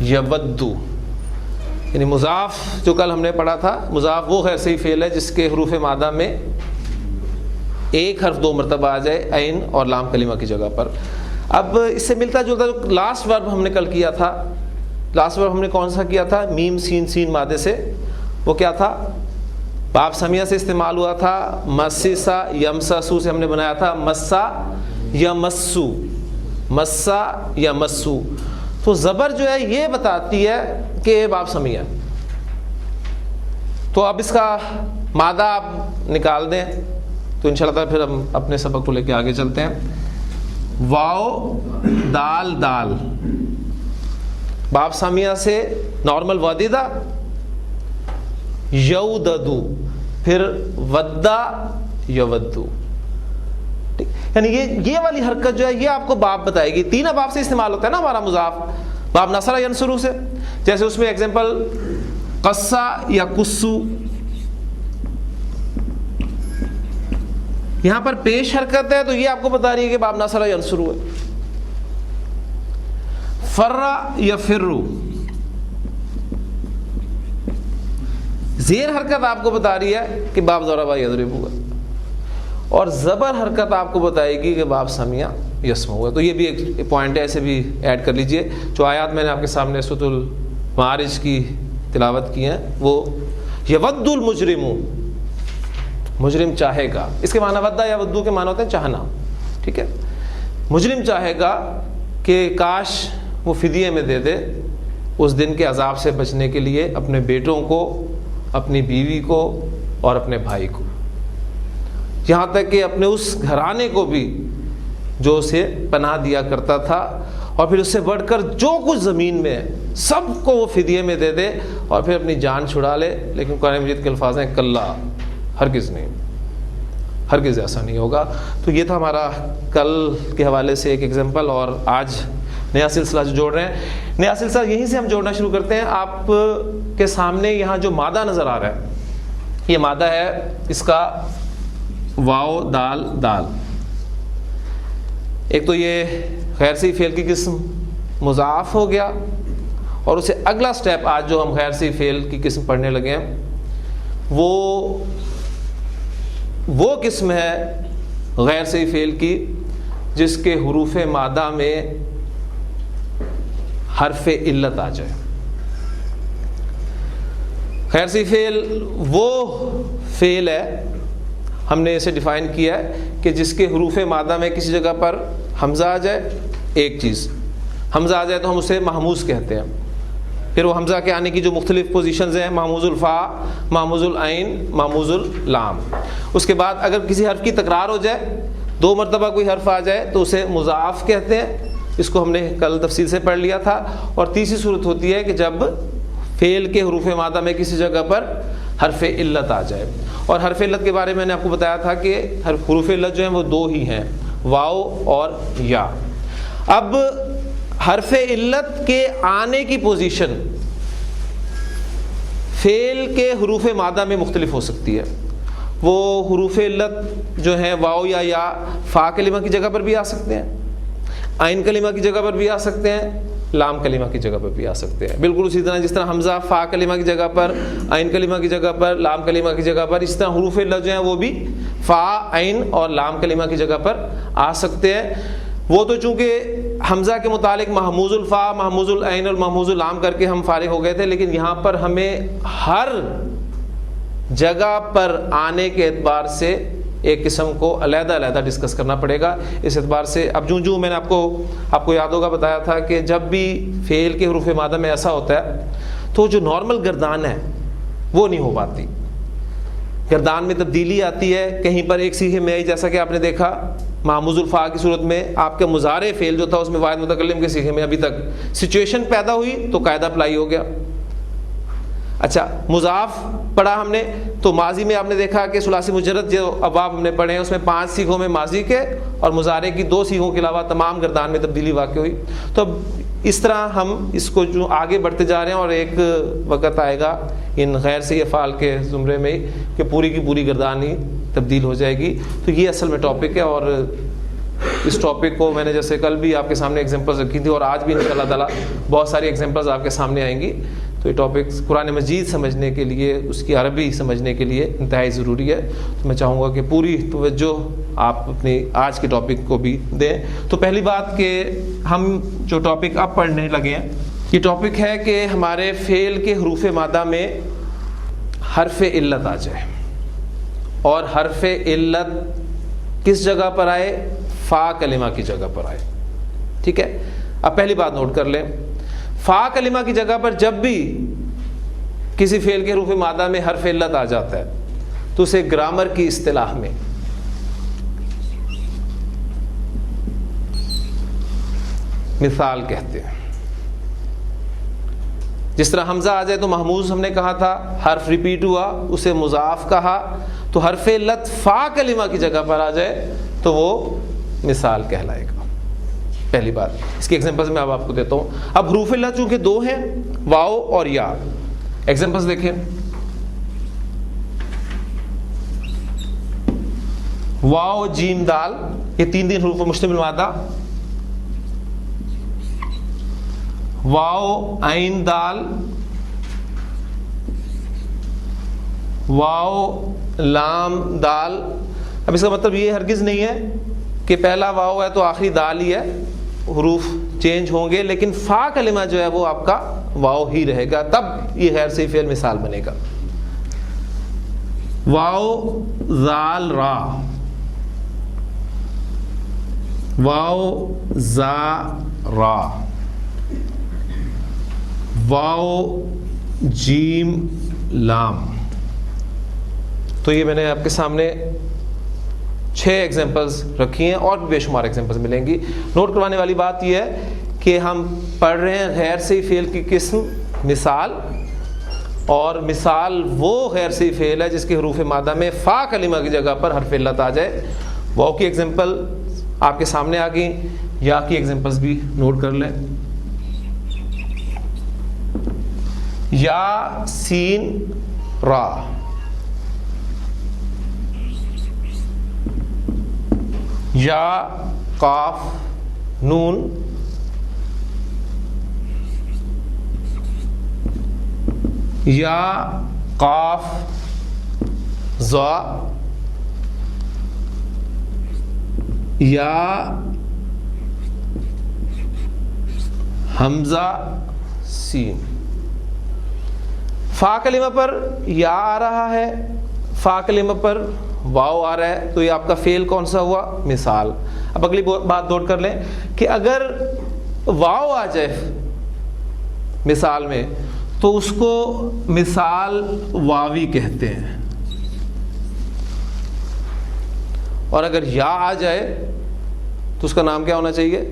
یودو، یعنی مضاف جو کل ہم نے پڑھا تھا، مضاف وہ غیر صحیح فعل ہے جس کے حروف مادہ میں ایک حرف دو مرتبہ آ جائے عین اور لام کلمہ کی جگہ پر۔ اب اس سے ملتا جلتا جو لاسٹ ورب ہم نے کل کیا تھا، لاسٹ ورب ہم نے کون سا کیا تھا؟ میم سین سین مادے سے، وہ کیا تھا؟ باب سمیہ سے استعمال ہوا تھا، مسسا یمسسو سے ہم نے بنایا تھا مسا یمسو، مسا یمسو۔ تو زبر جو ہے یہ بتاتی ہے کہ باب سمیہ۔ تو اب اس کا مادہ آپ نکال دیں تو انشاءاللہ تعالی پھر ہم اپنے سبق کو لے کے آگے چلتے ہیں۔ واو دال دال، باب سمیہ سے نارمل ودیدہ، یوددو، پھر ودا یودو، یعنی یہ والی حرکت جو ہے یہ آپ کو باب بتائے گی۔ تین باب سے استعمال ہوتا ہے نا ہمارا مضاف، باب نصر ینصرو سے، جیسے اس میں ایگزامپل قصہ یا قصو، یہاں پر پیش حرکت ہے تو یہ آپ کو بتا رہی ہے کہ باب نصر ینصرو ہے۔ فرّ یا فرّو، زیر حرکت آپ کو بتا رہی ہے کہ باب ضرب یضرب ہے، اور زبر حرکت آپ کو بتائے گی کہ باب سمیع یسمع ہے۔ تو یہ بھی ایک پوائنٹ ہے، ایسے بھی ایڈ کر لیجئے۔ جو آیات میں نے آپ کے سامنے سورۃ المعارج کی تلاوت کی ہیں، وہ یود المجرم، مجرم چاہے گا، اس کے معنی ودا یا ودو کے معنی ہوتے ہیں چاہنا، ٹھیک ہے۔ مجرم چاہے گا کہ کاش وہ فدیے میں دے دے اس دن کے عذاب سے بچنے کے لیے اپنے بیٹوں کو، اپنی بیوی کو اور اپنے بھائی کو، یہاں تک کہ اپنے اس گھرانے کو بھی جو اسے پناہ دیا کرتا تھا، اور پھر اس سے بڑھ کر جو کچھ زمین میں ہے سب کو وہ فدیے میں دے دے اور پھر اپنی جان چھڑا لے۔ لیکن قرآن مجید کے الفاظ ہیں کلا، ہرگز نہیں، ہرگز ایسا نہیں ہوگا۔ تو یہ تھا ہمارا کل کے حوالے سے ایک ایگزامپل، اور آج نیا سلسلہ جو جوڑ رہے ہیں، نیا سلسلہ یہیں سے ہم جوڑنا شروع کرتے ہیں۔ آپ کے سامنے یہاں جو مادہ نظر آ رہا ہے، یہ مادہ ہے اس کا واو دال دال۔ ایک تو یہ غیر صحیح فعل کی قسم مضاف ہو گیا، اور اسے اگلا سٹیپ آج جو ہم غیر صحیح فعل کی قسم پڑھنے لگے ہیں وہ قسم ہے غیر صحیح فعل کی جس کے حروف مادہ میں حرف علت آ جائے۔ غیر صحیح فعل وہ فعل ہے، ہم نے اسے ڈیفائن کیا ہے، کہ جس کے حروف مادہ میں کسی جگہ پر حمزہ آ جائے، ایک چیز حمزہ آ جائے تو ہم اسے محموز کہتے ہیں۔ پھر وہ حمزہ کے آنے کی جو مختلف پوزیشنز ہیں، محموز الفا، محموز العین، محموز اللام۔ اس کے بعد اگر کسی حرف کی تکرار ہو جائے، دو مرتبہ کوئی حرف آ جائے تو اسے مضاعف کہتے ہیں، اس کو ہم نے کل تفصیل سے پڑھ لیا تھا۔ اور تیسری صورت ہوتی ہے کہ جب فعل کے حروف مادہ میں کسی جگہ پر حرف علت آ جائے، اور حرف علت کے بارے میں نے آپ کو بتایا تھا کہ حروف علت جو ہیں وہ دو ہی ہیں، واو اور یا۔ اب حرف علت کے آنے کی پوزیشن فعل کے حروف مادہ میں مختلف ہو سکتی ہے۔ وہ حروف علت جو ہیں واو یا فا کلمہ کی جگہ پر بھی آ سکتے ہیں، عین کلمہ کی جگہ پر بھی آ سکتے ہیں، لام کلمہ کی جگہ پر بھی آ سکتے ہیں۔ بالکل اسی طرح جس طرح حمزہ فا کلمہ کی جگہ پر، عین کلمہ کی جگہ پر، لام کلمہ کی جگہ پر، اس طرح حروف علت جو ہیں وہ بھی فا، عین اور لام کلمہ کی جگہ پر آ سکتے ہیں۔ وہ تو چونکہ حمزہ کے متعلق محموز الفا، محموز العین اور محموز اللام کر کے ہم فارغ ہو گئے تھے، لیکن یہاں پر ہمیں ہر جگہ پر آنے کے اعتبار سے ایک قسم کو علیحدہ علیحدہ ڈسکس کرنا پڑے گا۔ اس اعتبار سے اب جو میں نے آپ کو یاد ہوگا بتایا تھا کہ جب بھی فعل کے حروف مادہ میں ایسا ہوتا ہے تو جو نارمل گردان ہے وہ نہیں ہو پاتی، گردان میں تبدیلی آتی ہے، کہیں پر ایک صیغے میں آئی، جیسا کہ آپ نے دیکھا محموز الفا کی صورت میں آپ کا مضارع فعل جو تھا اس میں واحد متکلم کے صیغے میں ابھی تک سچویشن پیدا ہوئی تو قاعدہ اپلائی ہو گیا۔ اچھا، مضاف پڑھا ہم نے تو ماضی میں آپ نے دیکھا کہ ثلاثی مجرد جو ابواب ہم نے پڑھے ہیں اس میں 5 صیغوں میں ماضی کے اور مضارع کی 2 صیغوں کے علاوہ تمام گردان میں تبدیلی واقع ہوئی۔ تو اب اس طرح ہم اس کو جو آگے بڑھتے جا رہے ہیں، اور ایک وقت آئے گا ان غیر صحیح افعال کے زمرے میں کہ پوری کی پوری گردان ہی تبدیل ہو جائے گی۔ تو یہ اصل میں ٹاپک ہے، اور اس ٹاپک کو میں نے جیسے کل بھی آپ کے سامنے ایگزامپلز رکھی تھی اور آج بھی انشاءاللہ تعالیٰ بہت ساری ایگزامپلز آپ کے سامنے آئیں گی. تو یہ ٹاپک قرآن مجید سمجھنے کے لیے, اس کی عربی سمجھنے کے لیے انتہائی ضروری ہے. تو میں چاہوں گا کہ پوری توجہ آپ اپنی آج کے ٹاپک کو بھی دیں. تو پہلی بات کہ ہم جو ٹاپک اب پڑھنے لگے ہیں, یہ ٹاپک ہے کہ ہمارے فعل کے حروف مادہ میں حرف علت آ جائے, اور حرف علت کس جگہ پر آئے؟ فا کلمہ کی جگہ پر آئے. ٹھیک ہے, اب پہلی بات نوٹ کر لیں, فا کلمہ کی جگہ پر جب بھی کسی فعل کے حروف مادہ میں حرف علت آ جاتا ہے تو اسے گرامر کی اصطلاح میں مثال کہتے ہیں. جس طرح حمزہ آ جائے تو محموز ہم نے کہا تھا, حرف ریپیٹ ہوا اسے مضاف کہا, تو حرف علت فا کلمہ کی جگہ پر آ جائے تو وہ مثال کہلائے گا. پہلی بات, اس کی ایگزامپلز میں اب آپ کو دیتا ہوں. اب حروف علت چونکہ دو ہیں, واو اور یا. ایگزامپلز دیکھیں, واو جیم دال, یہ تین حروف پر مشتمل مادہ. واو عین دال, واو لام دال. اب اس کا مطلب یہ ہرگز نہیں ہے کہ پہلا واو ہے تو آخری دال ہی ہے, حروف چینج ہوں گے, لیکن فا کلمہ جو ہے وہ آپ کا واو ہی رہے گا, تب یہ غیر صحیح فعل مثال بنے گا. واو زال را, واو زا را, واو جیم لام. تو یہ میں نے آپ کے سامنے 6 ایگزامپلز رکھی ہیں, اور بھی بے شمار ایگزامپلز ملیں گی. نوٹ کروانے والی بات یہ ہے کہ ہم پڑھ رہے ہیں غیر صحیح فعل کی قسم مثال, اور مثال وہ غیر صحیح فعل ہے جس کے حروف مادہ میں فا کلمہ کی جگہ پر حرف علت آ جائے. واو کی ایگزامپل آپ کے سامنے آ گئی, یا کی ایگزامپلز بھی نوٹ کر لیں. یا سین را, یا قاف نون, یا قاف زا, یا حمزہ سین. فا کلمہ پر یا آ رہا ہے, فا کلمہ پر واو آ رہا ہے, تو یہ آپ کا فعل کون سا ہوا؟ مثال. اب اگلی بات نوٹ کر لیں کہ اگر واو آ جائے مثال میں تو اس کو مثال واوی کہتے ہیں, اور اگر یا آ جائے تو اس کا نام کیا ہونا چاہیے؟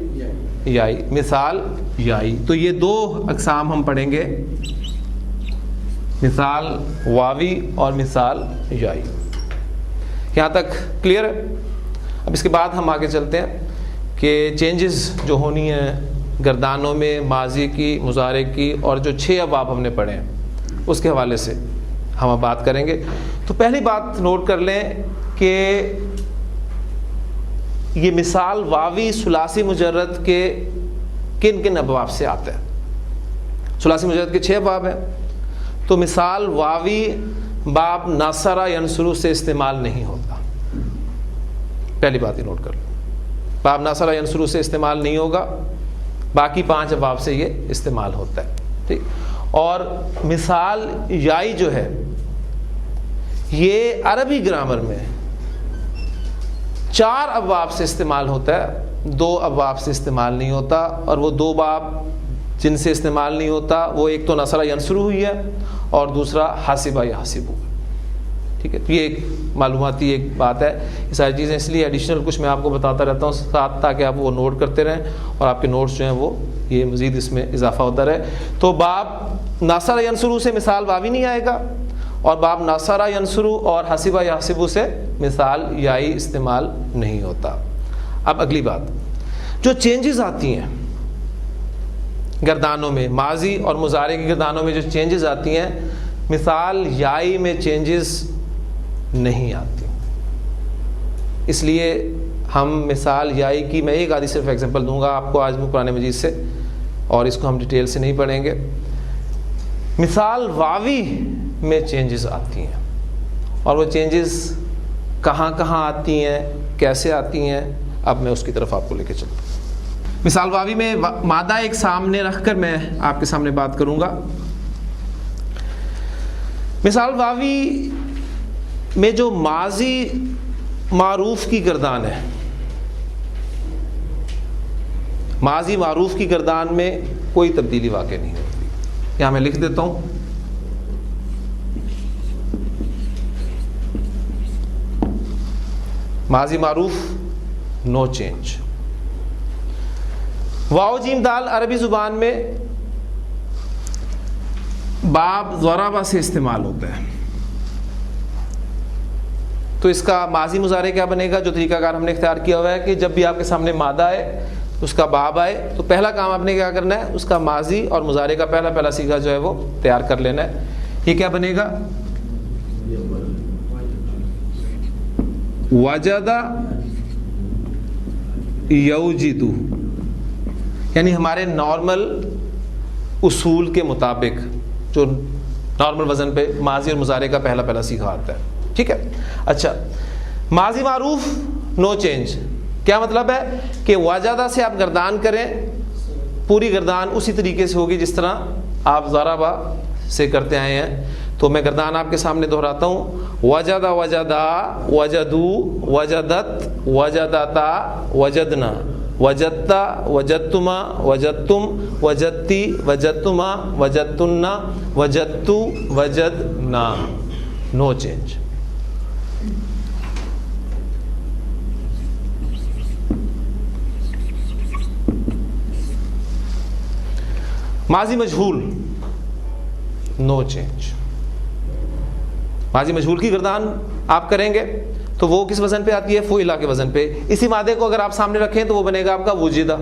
یائی. مثال یائی. تو یہ 2 اقسام ہم پڑھیں گے, مثال واوی اور مثال یائی. یہاں تک کلیئر ہے؟ اب اس کے بعد ہم آگے چلتے ہیں کہ چینجز جو ہونی ہیں گردانوں میں, ماضی کی, مضارع کی, اور جو 6 ابواب ہم نے پڑھے ہیں اس کے حوالے سے ہم اب بات کریں گے. تو پہلی بات نوٹ کر لیں کہ یہ مثال واوی ثلاثی مجرد کے کن کن ابواب سے آتا ہے. ثلاثی مجرد کے 6 ابواب ہیں, تو مثال واوی باب ناصرہ ینصرو سے استعمال نہیں ہوتا. پہلی بات یہ نوٹ کر لو, باب ناصرہ ینصرو سے استعمال نہیں ہوگا, باقی 5 ابواب سے یہ استعمال ہوتا ہے. ٹھیک. اور مثال یائی جو ہے یہ عربی گرامر میں 4 ابواب سے استعمال ہوتا ہے, 2 ابواب سے استعمال نہیں ہوتا. اور وہ 2 باب جن سے استعمال نہیں ہوتا وہ ایک تو نصرہ ینصرو ہوئی ہے اور دوسرا حاسبہ یحسبو. ٹھیک ہے, تو یہ ایک معلوماتی ایک بات ہے. یہ ساری چیزیں اس لیے ایڈیشنل کچھ میں آپ کو بتاتا رہتا ہوں ساتھ, تاکہ آپ وہ نوٹ کرتے رہیں اور آپ کے نوٹس جو ہیں وہ یہ مزید اس میں اضافہ ہوتا رہے. تو باب ناصرہ ینصرو سے مثال واوی نہیں آئے گا, اور باب ناصرہ ینصرو اور حاسبہ یحسبو سے مثال یائی استعمال نہیں ہوتا. اب اگلی بات, جو چینجز آتی ہیں گردانوں میں, ماضی اور مضارع کی گردانوں میں جو چینجز آتی ہیں, مثال یائی میں چینجز نہیں آتی. اس لیے ہم مثال یائی کی میں ایک آدھی صرف ایگزامپل دوں گا آپ کو آج میں قرآن مجید سے، اور اس کو ہم ڈیٹیل سے نہیں پڑھیں گے. مثال واوی میں چینجز آتی ہیں، اور وہ چینجز کہاں کہاں آتی ہیں، کیسے آتی ہیں، اب میں اس کی طرف آپ کو لے کے چلتا ہوں. مثال واوی میں مادہ ایک سامنے رکھ کر میں آپ کے سامنے بات کروں گا. مثال واوی میں جو ماضی معروف کی گردان ہے، ماضی معروف کی گردان میں کوئی تبدیلی واقع نہیں ہوتی. یہاں میں لکھ دیتا ہوں، ماضی معروف نو چینج. واو جیم دال عربی زبان میں باب ضربہ سے استعمال ہوتا ہے. تو اس کا ماضی مضارع کیا بنے گا؟ جو طریقہ کار ہم نے اختیار کیا ہوا ہے کہ جب بھی آپ کے سامنے مادہ آئے، اس کا باب آئے، تو پہلا کام آپ نے کیا کرنا ہے، اس کا ماضی اور مضارع کا پہلا صیغہ جو ہے وہ تیار کر لینا ہے. یہ کیا بنے گا؟ وجد یوجد، یعنی ہمارے نارمل اصول کے مطابق جو نارمل وزن پہ ماضی اور مضارع کا پہلا صیغہ آتا ہے. ٹھیک ہے. اچھا، ماضی معروف نو چینج کیا مطلب ہے کہ وجدہ سے آپ گردان کریں، پوری گردان اسی طریقے سے ہوگی جس طرح آپ ضربہ سے کرتے آئے ہیں. تو میں گردان آپ کے سامنے دہراتا ہوں، وجدہ وجدہ، وجدو، وجدت، وجدتا، وجدنا، وجدتا، وجدتما، وجدتم، وجدتی، وجدتما، وجدتنا، وجدتو، وجدنا. نو چینج. ماضی مجہول نو چینج. ماضی مجہول کی گردان آپ کریں گے تو وہ کس وزن پہ آتی ہے؟ فعلا کے وزن پہ. اسی مادے کو اگر آپ سامنے رکھیں تو وہ بنے گا آپ کا وجدہ.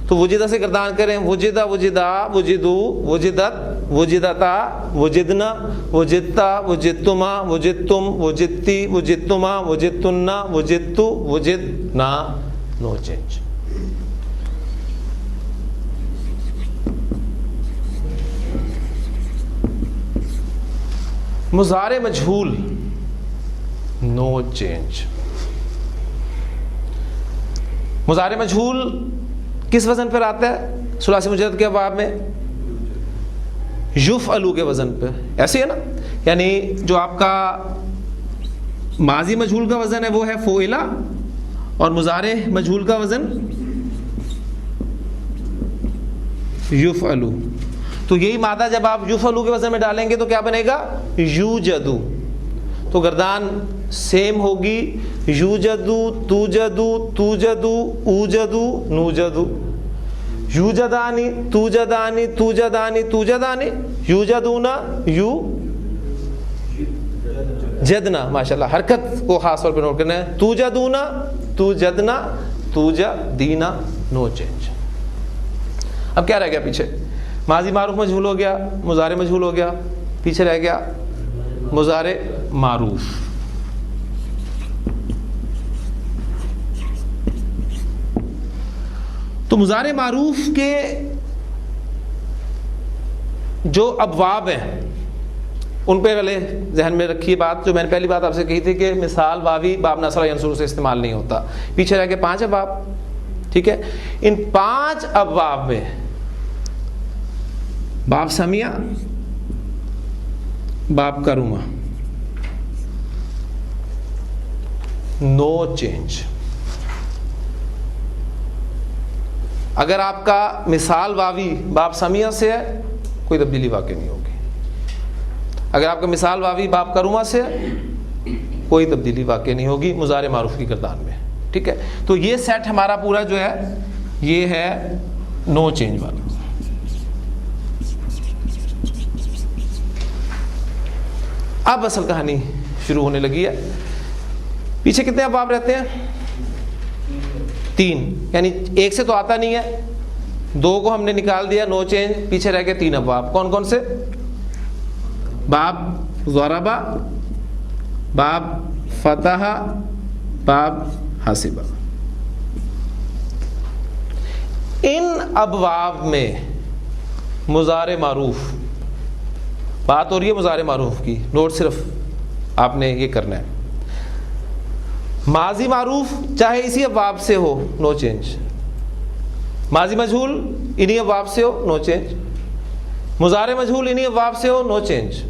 تو وجدہ سے گردان کریں، وجدہ، وجدہ، وجدو، وجدت، وجدتا، وجدنا، وجدتا، وجدتما، وجدتم، وجدتی، وجدتما، وجدتنا، وجدتو، وجدنا. نو چینج. مضارع مجہول نو چینج. مضارع مجہول کس وزن پر آتا ہے؟ ثلاثی مجرد کے ابواب میں یفعلو کے وزن پہ. ایسے ہے نا، یعنی جو آپ کا ماضی مجہول کا وزن ہے وہ ہے فعلا، اور مضارع مجہول کا وزن یفعلو. تو یہی مادہ جب آپ یفعلو کے وزن میں ڈالیں گے تو کیا بنے گا؟ یوجدو. تو گردان سیم ہوگی، یوجدو، توجدو، توجدو، اوجدو، نوجدو. یوجدانی، توجدانی، توجدانی، توجدانی، یوجدونا، یو جدنا. ماشاءاللہ، حرکت کو خاص طور پہ نوٹ کرنا ہے. توجدونا، توجدنا، توجدینا. نو چینج. اب کیا رہ گیا پیچھے؟ ماضی معروف مجہول ہو گیا، مضارع مجہول ہو گیا، پیچھے رہ گیا مضارع معروف. تو مضارع معروف کے جو ابواب ہیں ان پہ پہلے ذہن میں رکھیے بات، جو میں نے پہلی بات آپ سے کہی تھی کہ مثال واوی باب نصر ینصر سے استعمال نہیں ہوتا. پیچھے رہ کے 5 ابواب. ٹھیک ہے. ان 5 ابواب میں باب سمیع، باب کرما، نو چینج. اگر آپ کا مثال واوی باب سمیع سے ہے کوئی تبدیلی واقع نہیں ہوگی. اگر آپ کا مثال واوی باب کرما سے ہے کوئی تبدیلی واقع نہیں ہوگی مضارع معروف کی گردان میں. ٹھیک ہے. تو یہ سیٹ ہمارا پورا جو ہے یہ ہے نو چینج والا. اب اصل کہانی شروع ہونے لگی ہے. پیچھے کتنے ابواب رہتے ہیں؟ 3. یعنی ایک سے تو آتا نہیں ہے، 2 کو ہم نے نکال دیا، نو چینج. پیچھے رہ گئے 3 ابواب. کون کون سے؟ باب ضربہ، باب فتح، باب حاسبہ. ان ابواب میں مضارع معروف، بات ہو رہی ہے مضارع معروف کی، نوٹ صرف آپ نے یہ کرنا ہے. ماضی معروف چاہے اسی ابواب سے ہو، نو چینج. ماضی مجہول انہی ابواب سے ہو، نو چینج. مضارع مجہول انہی ابواب سے ہو، نو چینج.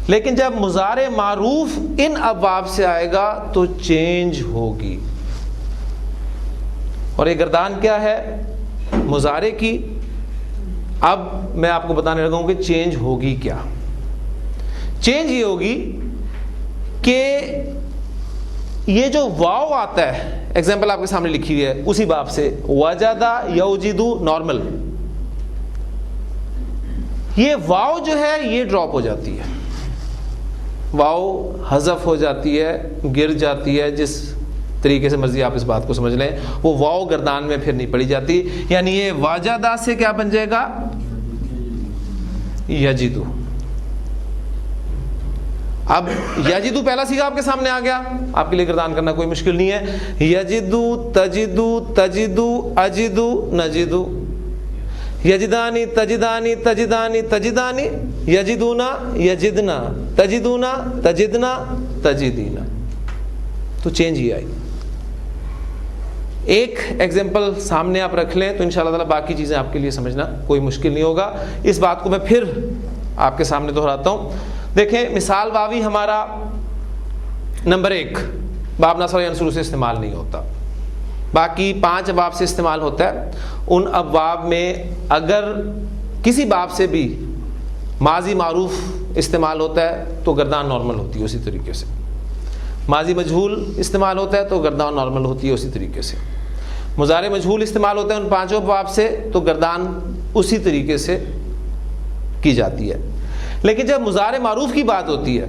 لیکن جب مضارع معروف ان ابواب سے آئے گا تو چینج ہوگی. اور یہ گردان کیا ہے؟ مضارع کی. اب میں آپ کو بتانے لگا ہوں کہ چینج ہوگی کیا. چینج یہ ہوگی کہ یہ جو واو آتا ہے، ایگزامپل آپ کے سامنے لکھی ہوئی ہے اسی باب سے، وجدہ یوجدو نارمل، یہ واو جو ہے یہ ڈراپ ہو جاتی ہے، واو حذف ہو جاتی ہے، گر جاتی ہے، جس طریقے سے مرضی آپ اس بات کو سمجھ لیں. وہ واو گردان میں پھر نہیں پڑی جاتی. یعنی یہ واجدہ سے کیا بن جائے گا؟ یجدو. اب یجدو پہلا صیغہ آپ کے سامنے آ گیا، آپ کے لیے گردان کرنا کوئی مشکل نہیں ہے. یجدو، تجدو، تجدو، اجدو، نجدو. یجدانی، تجدانی، تجدانی، تجدانی. یجدونا، یجدنا، تجدونا، تجدنا، تجدینا. تو چینج ہی آئی. ایک ایگزامپل سامنے آپ رکھ لیں تو انشاءاللہ تعالی باقی چیزیں آپ کے لیے سمجھنا کوئی مشکل نہیں ہوگا. اس بات کو میں پھر آپ کے سامنے دہراتا ہوں. دیکھیں مثال واوی ہمارا نمبر 1 باب نصب یا منصوب سے استعمال نہیں ہوتا، باقی 5 ابواب سے استعمال ہوتا ہے. ان ابواب میں اگر کسی باب سے بھی ماضی معروف استعمال ہوتا ہے تو گردان نارمل ہوتی ہے اسی طریقے سے. ماضی مجہول استعمال ہوتا ہے تو گردان نارمل ہوتی ہے اسی طریقے سے. مضارع مجہول استعمال ہوتا ہے ان 5 ابواب سے تو گردان اسی طریقے سے کی جاتی ہے. لیکن جب مضارع معروف کی بات ہوتی ہے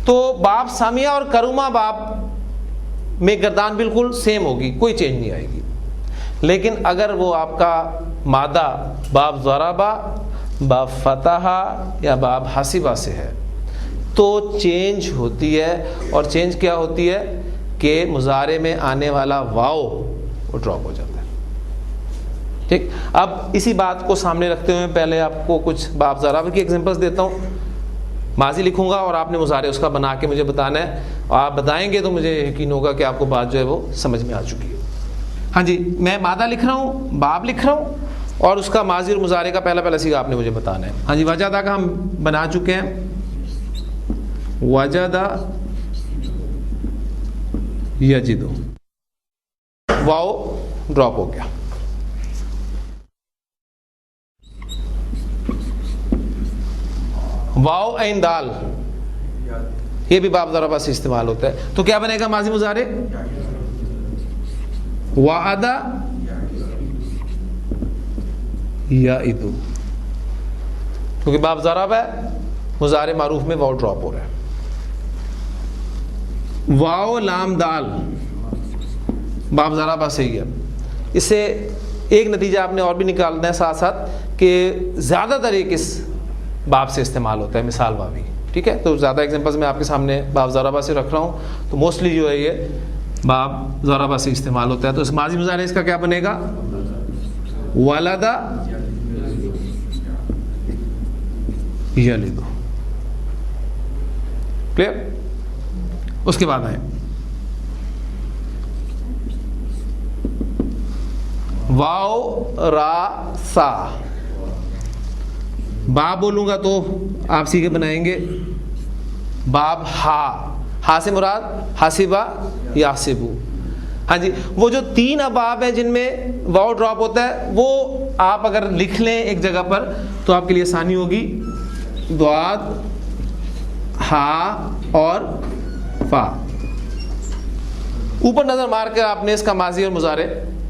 تو باب سامیہ اور کرومہ باب میں گردان بالکل سیم ہوگی، کوئی چینج نہیں آئے گی. لیکن اگر وہ آپ کا مادہ باب ضربہ، باب فتحہ یا باب حسبہ سے ہے تو چینج ہوتی ہے. اور چینج کیا ہوتی ہے کہ مضارع میں آنے والا واو وہ ڈراپ ہو جاتا ہے. ٹھیک. اب اسی بات کو سامنے رکھتے ہوئے پہلے آپ کو کچھ باب ضربہ کی ایگزامپلس دیتا ہوں. ماضی لکھوں گا اور آپ نے مضارع اس کا بنا کے مجھے بتانا ہے. آپ بتائیں گے تو مجھے یقین ہوگا کہ آپ کو بات جو ہے وہ سمجھ میں آ چکی ہے. ہاں جی، میں مادہ لکھ رہا ہوں، باب لکھ رہا ہوں اور اس کا ماضی اور مضارع کا پہلا صیغہ آپ نے مجھے بتانا ہے. ہاں جی، وجدہ کا ہم بنا چکے ہیں. وجدہ یجدو، واو ڈراپ ہو گیا. واو عین دال یہ بھی باب ضربہ سے استعمال ہوتا ہے تو کیا بنے گا ماضی مضارع؟ وعدہ یعدو، کیونکہ باب ضربہ ہے، مضارع معروف میں واو ڈراپ ہو رہا ہے. واو لام دال باب ضربہ سے ہی ہے. اس سے ایک نتیجہ آپ نے اور بھی نکالنا ہے ساتھ ساتھ کہ زیادہ تر ایک اس باب سے استعمال ہوتا ہے، مثال واوی. ٹھیک ہے، تو زیادہ ایگزامپلز میں آپ کے سامنے باب ضربہ سے رکھ رہا ہوں تو موسٹلی جو ہے یہ باب ضربہ سے استعمال ہوتا ہے. تو اس ماضی مضارع اس کا کیا بنے گا؟ ولدہ یلدو. کلیئر؟ اس کے بعد آئیں واو را سا. باب بولوں گا تو آپ سیکھے بنائیں گے باب ہا سے مراد حاسبہ یا حاسبو. ہاں جی، وہ جو 3 ابواب ہیں جن میں واو ڈراپ ہوتا ہے وہ آپ اگر لکھ لیں ایک جگہ پر تو آپ کے لیے آسانی ہوگی. ضاد، ہا اور فا. اوپر نظر مار کر آپ نے اس کا ماضی اور مضارع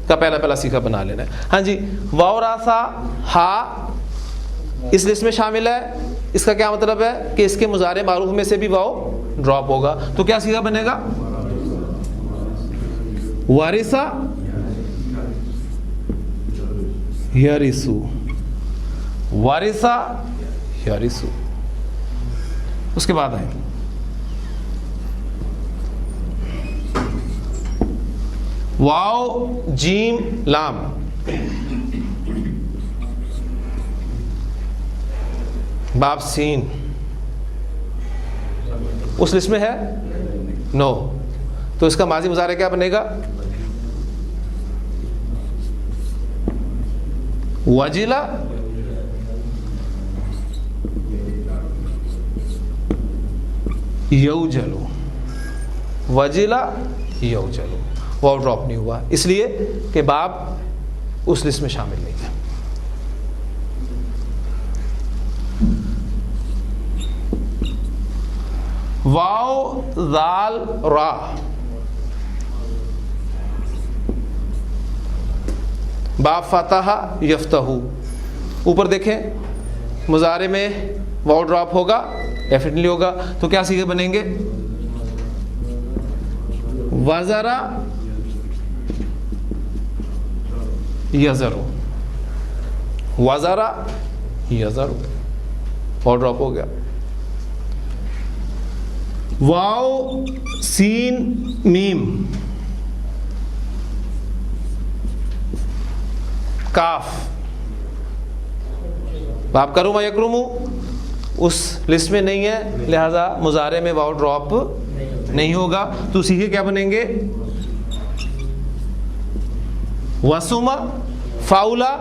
کا پہلا صیغہ بنا لینا ہے. ہاں جی، واو را سا ہا اس لسٹ میں شامل ہے. اس کا کیا مطلب ہے کہ اس کے مضارع معروف میں سے بھی واو ڈراپ ہوگا. تو کیا صیغہ بنے گا؟ وارثہ یرثو، وارثہ یرثو. اس کے بعد آئیں واو جیم لام. باب سین اس لسٹ میں ہے؟ نو. تو اس کا ماضی مضارع کیا بنے گا؟ وجلا یوجلو. وجلا یوجلو. واو ڈراپ نہیں ہوا اس لیے کہ باب اس لسٹ میں شامل نہیں ہے. واو ذال را. باب فتح یفتح. اوپر دیکھیں مضارع میں واو ڈراپ ہوگا ڈیفینیٹلی ہوگا. تو کیا صیغے بنیں گے؟ وزرا یزرو. وزرا یزرو. واو ڈراپ ہو گیا. واو سین میم کاف. باب کروں یکرمو اس لسٹ میں نہیں ہے لہذا مضارع میں واو ڈراپ نہیں ہوگا. تو سیکھے کیا بنیں گے؟ وسوما فاؤلا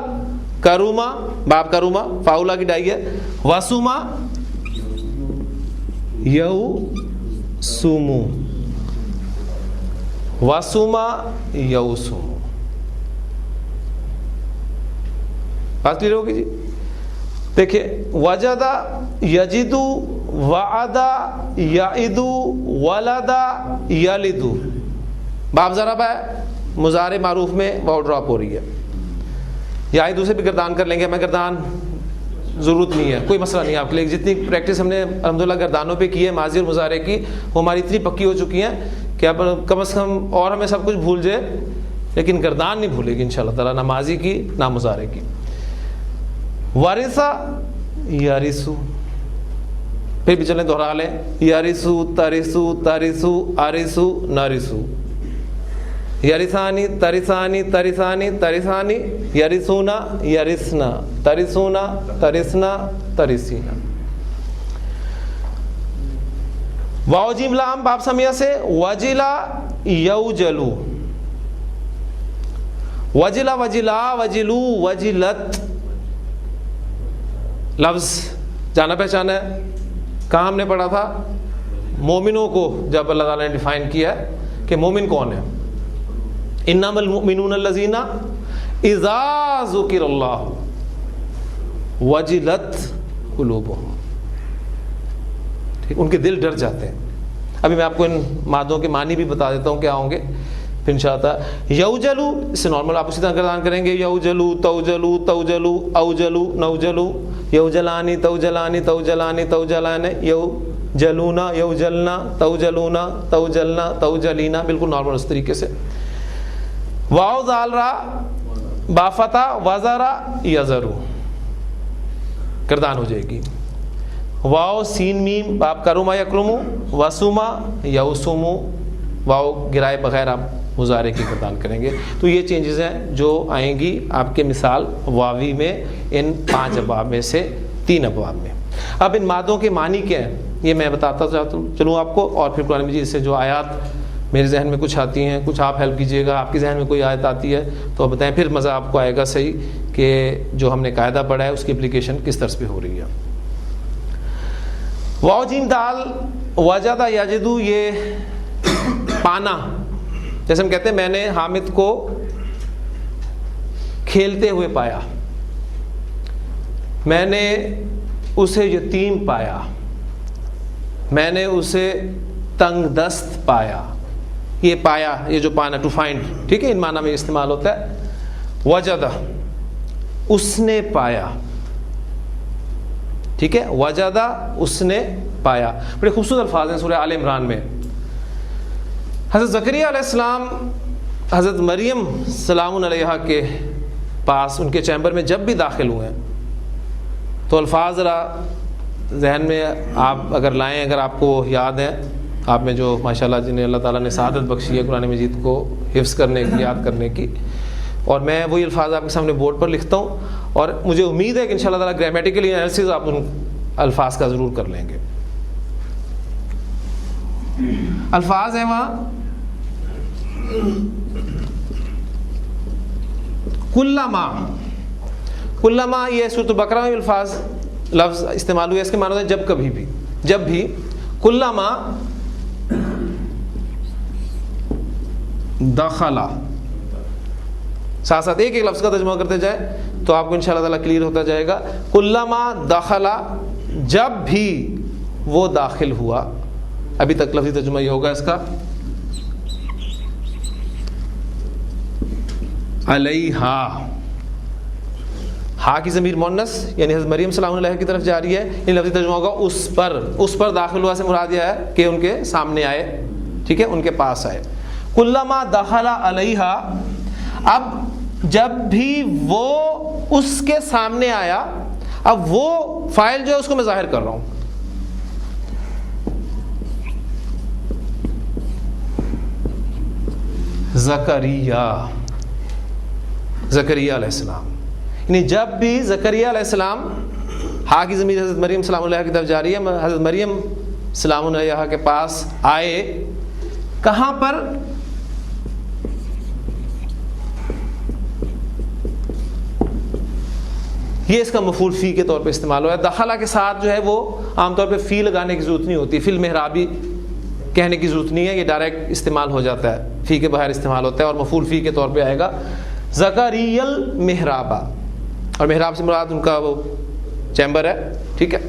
کروما. باب کروما فاؤلا کی ڈائی ہے. وسوما یو سومو. وسوما یو سومو. بات کلیئر ہوگی جی؟ دیکھیں وجدہ یجدو وعدہ یعدو ولدہ یلدو. باب ضرب ہے مضارع معروف میں واو ڈراپ ہو رہی ہے. یعدو سے بھی گردان کر لیں گے. ہمیں گردان ضرورت نہیں ہے, کوئی مسئلہ نہیں ہے آپ کے لیے. جتنی پریکٹس ہم نے الحمدللہ گردانوں پہ کی ہے ماضی اور مضارع کی وہ ہماری اتنی پکی ہو چکی ہیں کہ اب کم از کم اور ہمیں سب کچھ بھول جائے لیکن گردان نہیں بھولے گی انشاءاللہ تعالیٰ, نہ ماضی کی نہ مضارع کی. وارثہ یارثو. پھر بھی چلیں دوہرا لیں. یارثو ترثو ترثو آرثو نارثو. یارثانی ترثانی ترثانی ترثانی. یارثونا یارثنا ترثونا ترثنا ترثینا. واو جیم لام باب سمیہ سے وجلا یوجلو. وجلا وجلا وجلو وجلت. لفظ جانا پہچانا ہے. کہاں ہم نے پڑھا تھا؟ مومنوں کو جب اللہ تعالیٰ نے ڈیفائن کیا ہے کہ مومن کون ہے. انما المؤمنون الذین اذا ذکر اللہ وجلت قلوبہم. ان کے دل ڈر جاتے ہیں. ابھی میں آپ کو ان مادوں کے معنی بھی بتا دیتا ہوں کیا ہوں گے پھر انشاءاللہ. یوجلو اس سے نارمل آپ اسی طرح گردان کریں گے. یوجلو توجلو توجلو اوجلو نوجلو. یوجلانی توجلانی توجلانی توجلان. یوجلونا یوجلنا توجلونا توجلنا توجلینا. بالکل نارمل اس طریقے سے. واو ذال را بافتا وزرا یزرو گردان ہو جائے گی. واو سین میم باب کروما یکرمو وسوما یوسومو. واو گرائے بغیر آپ مضارع کی گردان کریں گے. تو یہ چینجز ہیں جو آئیں گی آپ کے مثال واوی میں ان 5 ابواب میں سے 3 ابواب میں. اب ان مادوں کے معنی کیا ہیں یہ میں بتاتا چلوں آپ کو, اور پھر قرآن مجید سے جو آیات میرے ذہن میں کچھ آتی ہیں کچھ آپ ہیلپ کیجیے گا. آپ کے ذہن میں کوئی آیت آتی ہے تو آپ بتائیں, پھر مزہ آپ کو آئے گا صحیح کہ جو ہم نے قاعدہ پڑھا ہے اس کی اپلیکیشن کس طرح پہ ہو رہی ہے. واو جیم دال وجدہ یجدو یہ پانا. جیسے ہم کہتے ہیں میں نے حامد کو کھیلتے ہوئے پایا, میں نے اسے یتیم پایا, میں نے اسے تنگ دست پایا. یہ پایا یہ جو پانا ٹو فائنڈ ٹھیک ہے ان معنی میں استعمال ہوتا ہے. وجدہ اس نے پایا ٹھیک ہے. وجدہ اس نے پایا. بڑے خوبصورت الفاظ ہیں سورہ آل عمران میں. حضرت زکریا علیہ السلام حضرت مریم سلام علیہا کے پاس ان کے چیمبر میں جب بھی داخل ہوئے تو الفاظ ذرا ذہن میں آپ اگر لائیں, اگر آپ کو یاد ہے آپ میں جو ماشاءاللہ جنہیں اللہ تعالیٰ نے سعادت بخشی ہے قرآن مجید کو حفظ کرنے کی یاد کرنے کی, اور میں وہی الفاظ آپ کے سامنے بورڈ پر لکھتا ہوں, اور مجھے امید ہے کہ انشاءاللہ تعالیٰ گرامیٹیکلی انالیسز آپ ان الفاظ کا ضرور کر لیں گے. الفاظ ہیں وہاں کلما, یہ سورۃ البقرہ میں الفاظ لفظ استعمال ہوئے, اس کے معنی ہے جب کبھی بھی, جب بھی. کلما دخلا, ساتھ ساتھ ایک ایک لفظ کا ترجمہ کرتے جائے تو آپ کو انشاءاللہ تعالیٰ کلیئر ہوتا جائے گا. کلما دخلا, جب بھی وہ داخل ہوا. ابھی تک لفظی ترجمہ یہ ہوگا اس کا, علیہا, ہا کی ضمیر مؤنث یعنی حضرت مریم سلام علیہ کی طرف جا رہی ہے. یہ لفظی ترجمہ ہوگا اس پر داخل ہوا سے مراد یہ ہے کہ ان کے سامنے آئے, ٹھیک ہے, ان کے پاس آئے. کلما دخل علیہا, اب جب بھی وہ اس کے سامنے آیا, اب وہ فاعل جو ہے اس کو میں ظاہر کر رہا ہوں. زکریا علیہ السلام, یعنی جب بھی زکریا علیہ السلام, ہا کی ضمیر حضرت مریم سلام علیہ کی طرف جا رہی ہے, حضرت مریم سلام علیہ کے پاس آئے. کہاں پر؟ یہ اس کا مفعول فی کے طور پہ استعمال ہوا ہے. دخلا کے ساتھ جو ہے وہ عام طور پہ فی لگانے کی ضرورت نہیں ہوتی, فی المحرابی کہنے کی ضرورت نہیں ہے, یہ ڈائریکٹ استعمال ہو جاتا ہے, فی کے بغیر استعمال ہوتا ہے, اور مفعول فی کے طور پہ آئے گا زکریا المحرابہ, اور محراب سے مراد ان کا وہ چیمبر ہے, ٹھیک ہے.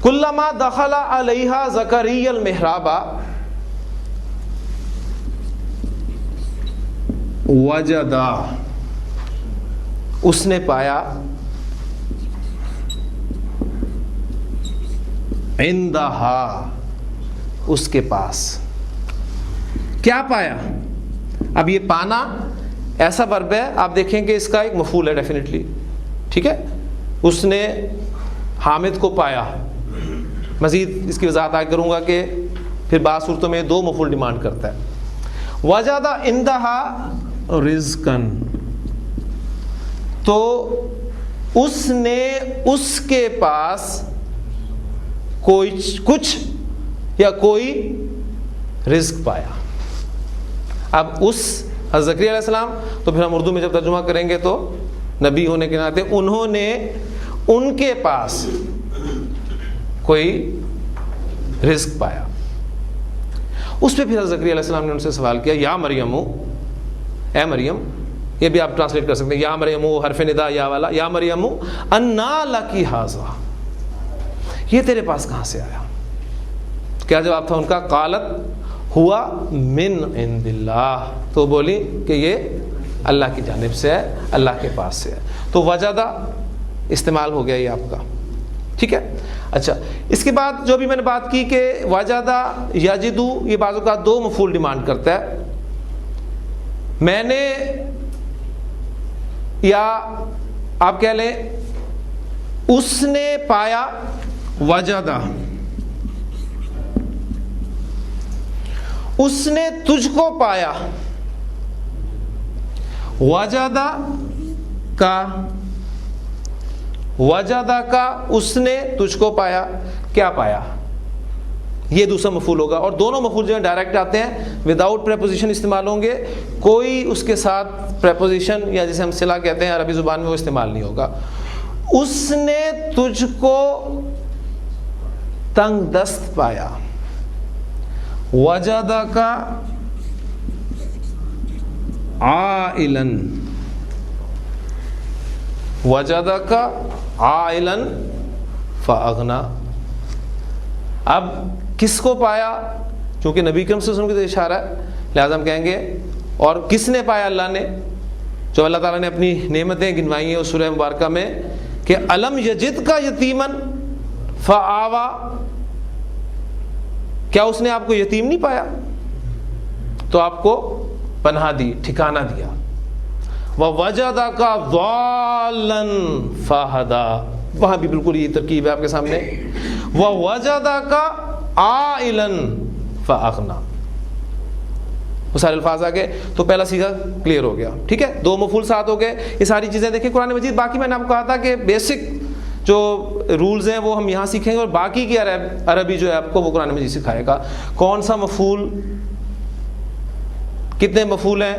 کلما دخل علیہا زکریا المحرابہ وجدا, اس نے پایا, عندہا, اس کے پاس. کیا پایا؟ اب یہ پانا ایسا ورب ہے, آپ دیکھیں کہ اس کا ایک مفعول ہے ڈیفینیٹلی, ٹھیک ہے. اس نے حامد کو پایا. مزید اس کی وضاحت آگے کروں گا کہ پھر بعض صورتوں میں دو مفعول ڈیمانڈ کرتا ہے. وجد عندہا رزقن, تو اس نے اس کے پاس کچھ یا کوئی رزق پایا. اب اس حضرت زکریا علیہ السلام, تو پھر ہم اردو میں جب ترجمہ کریں گے تو نبی ہونے کے ناطے انہوں نے ان کے پاس کوئی رزق پایا. اس پہ پھر حضرت زکریا علیہ السلام نے ان سے سوال کیا, یا مریم, اے مریم, یہ بھی آپ ٹرانسلیٹ کر سکتے ہیں, یا مریم حرف ندا یا والا, یا مریم انا لکی ھذا, یہ تیرے پاس کہاں سے آیا؟ کیا جواب تھا ان کا؟ قالت ہوا من عند اللہ, تو بولی کہ یہ اللہ کی جانب سے ہے, اللہ کے پاس سے ہے. تو وجدہ استعمال ہو گیا یہ آپ کا, ٹھیک ہے. اچھا, اس کے بعد جو بھی میں نے بات کی کہ وجدہ یجدو, یہ بعض اوقات دو مفعول ڈیمانڈ کرتا ہے. میں نے, یا آپ کہہ لیں اس نے پایا, وجدہ, اس نے تجھ کو پایا. وجدہ کا اس نے تجھ کو پایا, کیا پایا؟ یہ دوسرا مفعول ہوگا. اور دونوں مفعول جو ہیں ڈائریکٹ آتے ہیں, وداؤٹ پریپوزیشن استعمال ہوں گے, کوئی اس کے ساتھ پریپوزیشن یا جسے ہم صلہ کہتے ہیں عربی زبان میں وہ استعمال نہیں ہوگا. اس نے تجھ کو تنگ دست پایا. وجدک عائلاً, وجدک عائلاً فاغنا. اب کس کو پایا؟ چونکہ نبی کریم صلی اللہ علیہ وسلم کی اشارہ ہے, لہٰذا ہم کہیں گے اور کس نے پایا؟ اللہ نے. جو اللہ تعالیٰ نے اپنی نعمتیں گنوائی ہیں اس سورہ مبارکہ میں کہ الم یجد کا یتیمن فآوا, کیا اس نے آپ کو یتیم نہیں پایا تو آپ کو پناہ دی, ٹھکانہ دیا. وَوَجَدَكَ ضَالًّا فَهَدَىٰ, وہاں بھی بالکل یہ ترکیب ہے آپ کے سامنے. وَوَجَدَكَ عَائِلًا فَأَغْنَىٰ, وہ سارے الفاظ آ گئے تو پہلا صیغہ کلیئر ہو گیا. ٹھیک ہے, 2 مفعول ساتھ ہو گئے. یہ ساری چیزیں دیکھیں قرآن مجید. باقی میں نے آپ کو کہا تھا کہ بیسک جو رولز ہیں وہ ہم یہاں سیکھیں گے, اور باقی کی عربی جو ہے آپ کو وہ قرآن مجید سکھائے گا. کون سا مفعول, کتنے مفعول ہیں,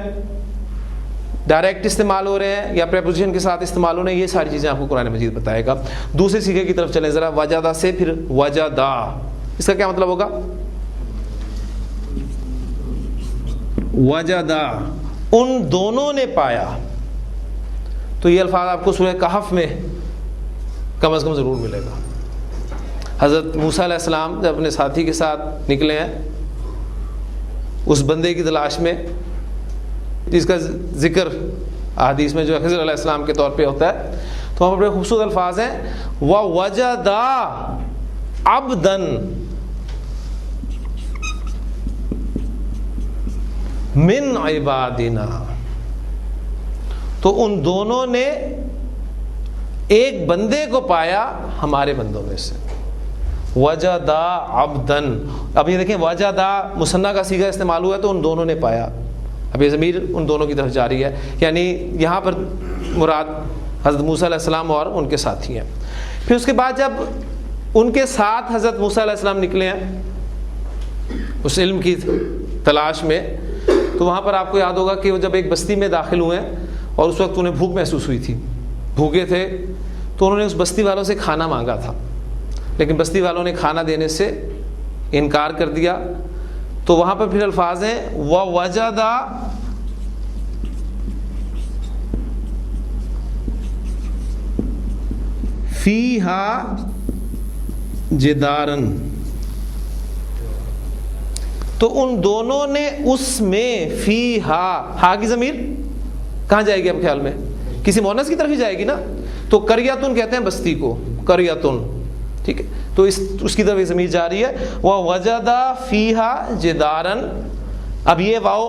ڈائریکٹ استعمال ہو رہے ہیں یا پریپوزیشن کے ساتھ استعمال ہو رہے ہیں, یہ ساری چیزیں آپ کو قرآن مجید بتائے گا. دوسرے صیغے کی طرف چلیں ذرا. وجدہ سے پھر وجدا, اس کا کیا مطلب ہوگا؟ وجدا, ان دونوں نے پایا. تو یہ الفاظ آپ کو سورہ کہف میں کم از کم ضرور ملے گا. حضرت موسیٰ علیہ السلام جب اپنے ساتھی کے ساتھ نکلے ہیں اس بندے کی تلاش میں جس کا ذکر احادیث میں جو خضر علیہ السلام کے طور پہ ہوتا ہے, تو وہاں پر بڑے خوبصورت الفاظ ہیں. وَوَجَدَا عَبْدًا مِنْ عِبَادِنَا, تو ان دونوں نے ایک بندے کو پایا ہمارے بندوں میں سے. وجدا عبدن, اب یہ دیکھیں وجدا مثنیٰ کا صیغہ استعمال ہوا ہے تو ان دونوں نے پایا. اب یہ ضمیر ان دونوں کی طرف جاری ہے, یعنی یہاں پر مراد حضرت موسیٰ علیہ السلام اور ان کے ساتھی ہیں. پھر اس کے بعد جب ان کے ساتھ حضرت موسیٰ علیہ السلام نکلے ہیں اس علم کی تلاش میں, تو وہاں پر آپ کو یاد ہوگا کہ وہ جب ایک بستی میں داخل ہوئے اور اس وقت انہیں بھوک محسوس ہوئی تھی, بھوکے تھے, تو انہوں نے اس بستی والوں سے کھانا مانگا تھا, لیکن بستی والوں نے کھانا دینے سے انکار کر دیا. تو وہاں پر پھر الفاظ ہیں وَوَجَدَا فِيهَا جِدَارًا, تو ان دونوں نے اس میں فیہا, ہا کی ضمیر کہاں جائے گی اب خیال میں؟ کسی مؤنث کی طرف ہی جائے گی نا. تو قریۃن کہتے ہیں بستی کو, قریۃن. ٹھیک ہے, تو اس کی طرف یہ ضمیر جاری ہے. وَوَجَدَا فِيهَا جِدَارًا, اب یہ واو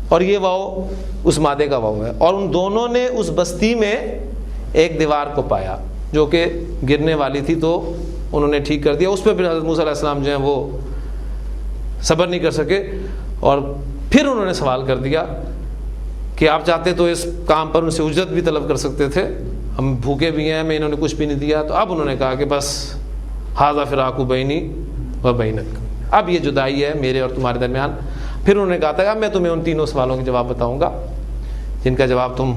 اور یہ واو اس مادے کا واو ہے, اور ان دونوں نے اس بستی میں ایک دیوار کو پایا جو کہ گرنے والی تھی, تو انہوں نے ٹھیک کر دیا. اس پہ پھر حضرت موسیٰ علیہ السلام جو ہیں وہ صبر نہیں کر سکے, اور پھر انہوں نے سوال کر دیا کہ آپ چاہتے تو اس کام پر ان سے اجرت بھی طلب کر سکتے تھے, ہم بھوکے بھی ہیں, میں انہوں نے کچھ بھی نہیں دیا. تو اب انہوں نے کہا کہ بس ھذا فراق بینی و بینک, اب یہ جدائی ہے میرے اور تمہارے درمیان. پھر انہوں نے کہا تھا اب میں تمہیں ان تینوں سوالوں کے جواب بتاؤں گا جن کا جواب تم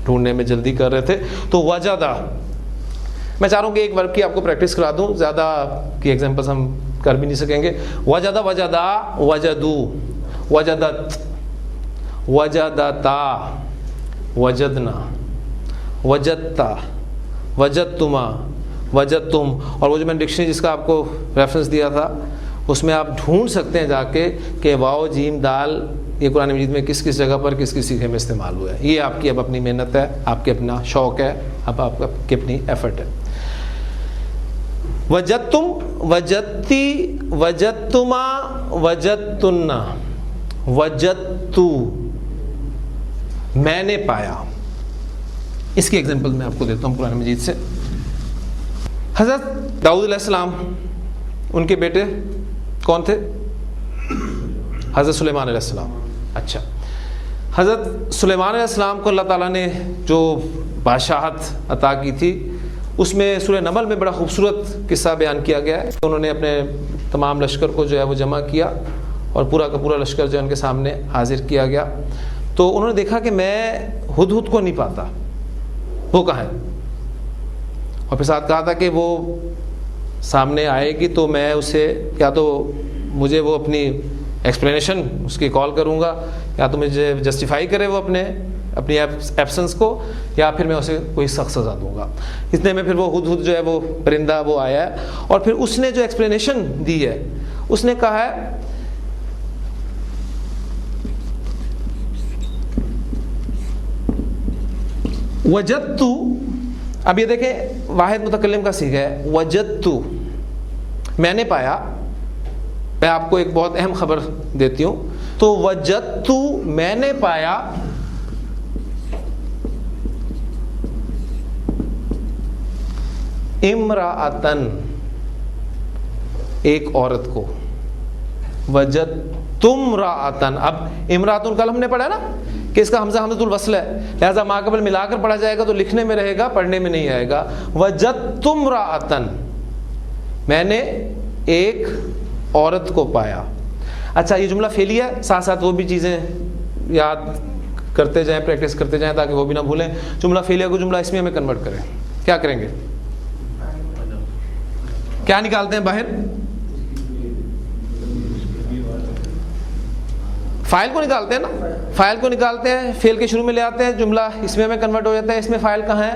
ڈھونڈنے میں جلدی کر رہے تھے. تو وجدا, میں چاہ رہا ہوں کہ ایک ورب کی آپ کو پریکٹس کرا دوں, زیادہ کی ایگزامپلس ہم کر بھی نہیں سکیں گے. وجدا, وجدا, وجدو, وجدت, وجدتا, وجدنا, وجدتا, وجدتما, وجدتم. اور وہ جو میں نے ڈکشنری جس کا آپ کو ریفرنس دیا تھا اس میں آپ ڈھونڈ سکتے ہیں جا کے کہ واو جیم دال یہ قرآن مجید میں کس کس جگہ پر کس کس صیغے میں استعمال ہوا ہے. یہ آپ کی اب اپنی محنت ہے, آپ کے اپنا شوق ہے, اب آپ کی اپنی ایفرٹ ہے. وجدتم, وجدتی, وجدتما, وجدتن, وجدتو, میں نے پایا. اس کی ایگزامپل میں آپ کو دیتا ہوں قرآن مجید سے. حضرت داؤد علیہ السلام, ان کے بیٹے کون تھے؟ حضرت سلیمان علیہ السلام. اچھا, حضرت سلیمان علیہ السلام کو اللہ تعالیٰ نے جو بادشاہت عطا کی تھی اس میں سورہ نمل میں بڑا خوبصورت قصہ بیان کیا گیا ہے. انہوں نے اپنے تمام لشکر کو جو ہے وہ جمع کیا اور پورا کا پورا لشکر جو ہے ان کے سامنے حاضر کیا گیا. تو انہوں نے دیکھا کہ میں ہدہد کو نہیں پاتا, وہ کہاں ہے, اور پھر ساتھ کہا تھا کہ وہ سامنے آئے گی تو میں اسے یا تو مجھے وہ اپنی ایکسپلینیشن اس کی کال کروں گا, یا تو مجھے جسٹیفائی کرے وہ اپنی ایبسنس کو, یا پھر میں اسے کوئی سخت سزا دوں گا. اتنے میں پھر وہ ہدہد جو ہے وہ پرندہ وہ آیا ہے, اور پھر اس نے جو ایکسپلینیشن دی ہے اس نے کہا ہے وجدتو. اب یہ دیکھیں واحد متکلم کا صیغہ ہے وجدتو, میں نے پایا. میں آپ کو ایک بہت اہم خبر دیتی ہوں. تو وجدتو, میں نے پایا, امرأتن, ایک عورت کو. وجدت تمرأتن. اب امراتن کل ہم نے پڑھا نا کہ اس کا حمزہ حمزۃ الوصل ہے، لہذا ما قبل ملا کر پڑھا جائے گا تو لکھنے میں رہے گا، پڑھنے میں نہیں آئے گا. وجدت امرأتن، میں نے ایک عورت کو پایا. اچھا یہ جملہ فعلیہ ہے، ساتھ ساتھ وہ بھی چیزیں یاد کرتے جائیں، پریکٹس کرتے جائیں تاکہ وہ بھی نہ بھولیں. جملہ فعلیہ کو جملہ اسمیہ میں کنورٹ کریں. کیا کریں گے؟ کیا نکالتے ہیں باہر؟ فائل کو نکالتے ہیں نا، فائل کو نکالتے ہیں، فعل کے شروع میں لے آتے ہیں، جملہ اسمیہ میں کنورٹ ہو جاتا ہے. اس میں فائل کہاں ہے؟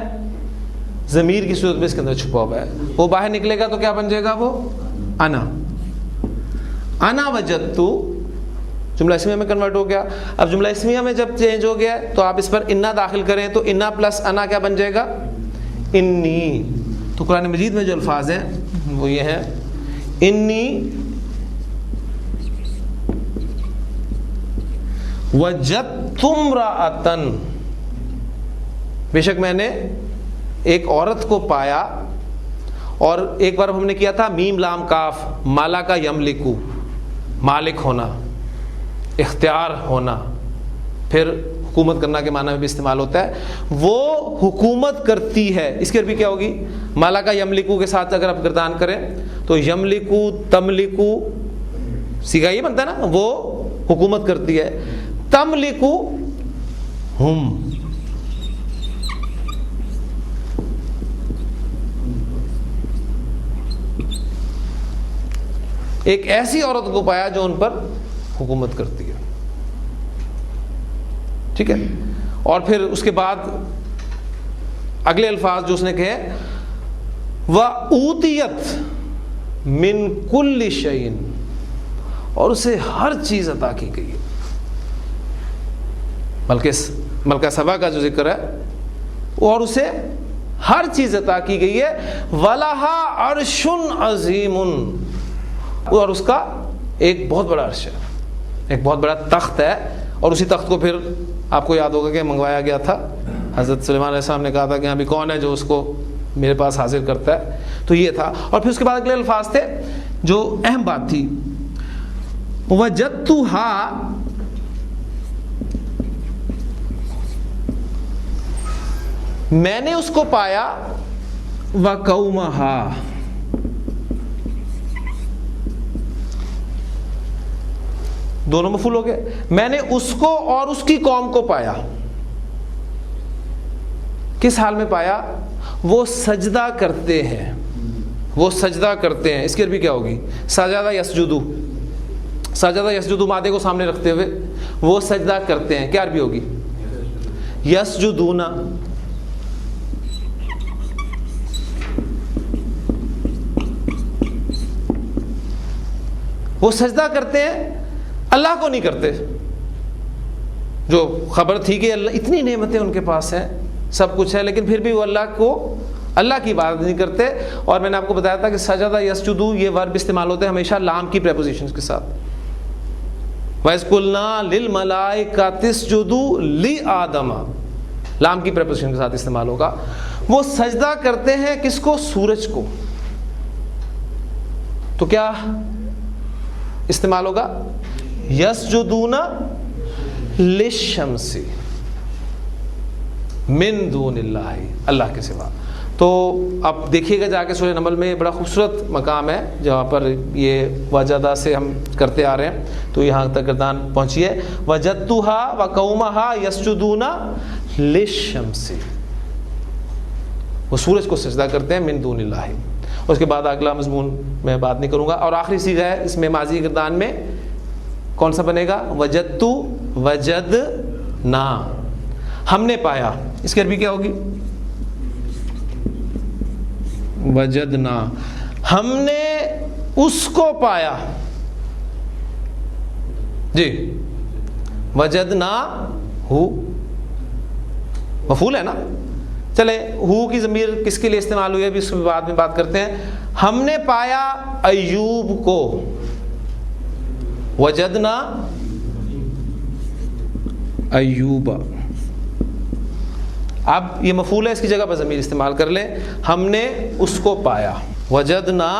ضمیر کی صورت میں اس کے اندر چھپا ہوا ہے. وہ باہر نکلے گا تو کیا بن جائے گا؟ وہ انا. انا وجدت جملہ اسمیہ میں کنورٹ ہو گیا. اب جملہ اسمیہ میں جب چینج ہو گیا تو آپ اس پر انا داخل کریں تو انا پلس انا کیا بن جائے گا؟ انی. تو قرآن مجید میں جو الفاظ ہیں وہ یہ ہیں، انی وجدت امرأتن، بے شک میں نے ایک عورت کو پایا. اور ایک بار ہم نے کیا تھا میم لام کاف، مالا کا یملکو، مالک ہونا، اختیار ہونا، پھر حکومت کرنا کے معنی میں بھی استعمال ہوتا ہے. وہ حکومت کرتی ہے، اس کی عربی کیا ہوگی؟ مالا کا یملکو کے ساتھ اگر آپ گردان کریں تو یملکو تملکو سیگا یہ بنتا ہے نا، وہ حکومت کرتی ہے. تملکو ہم، ایک ایسی عورت کو پایا جو ان پر حکومت کرتی ہے. ٹھیک ہے. اور پھر اس کے بعد اگلے الفاظ جو اس نے کہے، وَأُوتِيَتْ مِن كُلِّ شَيْءٍ، اور اسے ہر چیز عطا کی گئی ہے. ملکہ سبا کا جو ذکر ہے، اور اسے ہر چیز عطا کی گئی ہے. وَلَهَا عَرْشٌ عَظِيمٌ، اور اس کا ایک بہت بڑا عرش ہے، ایک بہت بڑا تخت ہے. اور اسی تخت کو پھر آپ کو یاد ہوگا کہ منگوایا گیا تھا. حضرت سلیمان علیہ السلام نے کہا تھا کہ ابھی کون ہے جو اس کو میرے پاس حاضر کرتا ہے. تو یہ تھا. اور پھر اس کے بعد اگلے الفاظ تھے جو اہم بات تھی، وجدتها، میں نے اس کو پایا، وقومها، دونوں مفعول ہو گئے. میں نے اس کو اور اس کی قوم کو پایا. کس حال میں پایا؟ وہ سجدہ کرتے ہیں، وہ سجدہ کرتے ہیں. اس کی عربی کیا ہوگی؟ سجدہ یسجدو. سجدہ یسجدو مادے کو سامنے رکھتے ہوئے وہ سجدہ کرتے ہیں. کیا عربی ہوگی؟ یسجدون. وہ سجدہ کرتے ہیں، اللہ کو نہیں کرتے. جو خبر تھی کہ اللہ اتنی نعمتیں ان کے پاس ہیں، سب کچھ ہے، لیکن پھر بھی وہ اللہ کی عبادت نہیں کرتے. اور میں نے آپ کو بتایا تھا کہ سجدہ یسجدو یہ ورب استعمال ہوتے ہیں ہمیشہ لام کی پریپوزیشنز کے ساتھ. وَإِذْ قُلْنَا لِلْمَلَائِكَةِ اسْجُدُوا لِآدَمَ، لام کی پریپوزیشن کے ساتھ استعمال ہوگا. وہ سجدہ کرتے ہیں کس کو؟ سورج کو. تو کیا استعمال ہوگا؟ یسجدون للشمس من دون اللہ، اللہ کے سوا. تو اب دیکھیے گا جا کے سورہ نمل میں بڑا خوبصورت مقام ہے جہاں پر یہ وجدہ سے ہم کرتے آ رہے ہیں. تو یہاں تک گردان پہنچیے. وجدتها وقومها یسجدون للشمس، وہ سورج کو سجدہ کرتے ہیں من دون اللہ. اس کے بعد اگلا مضمون میں بات نہیں کروں گا. اور آخری صیغہ ہے اس میں ماضی گردان میں کون سا بنے گا؟ وجدتو، وجدنا، ہم نے پایا. اس کی عربی کیا ہوگی؟ وجدنا، ہم نے اس کو پایا. جی وجدنا ہو مفعول ہے نا. چلے ہو کی ضمیر کس کے لیے استعمال ہوئی ہے ابھی اس کے بعد میں بات کرتے ہیں. ہم نے پایا ایوب کو، وجدنا ایوب. اب یہ مفعول ہے، اس کی جگہ پر ضمیر استعمال کر لیں. ہم نے اس کو پایا، وجدنا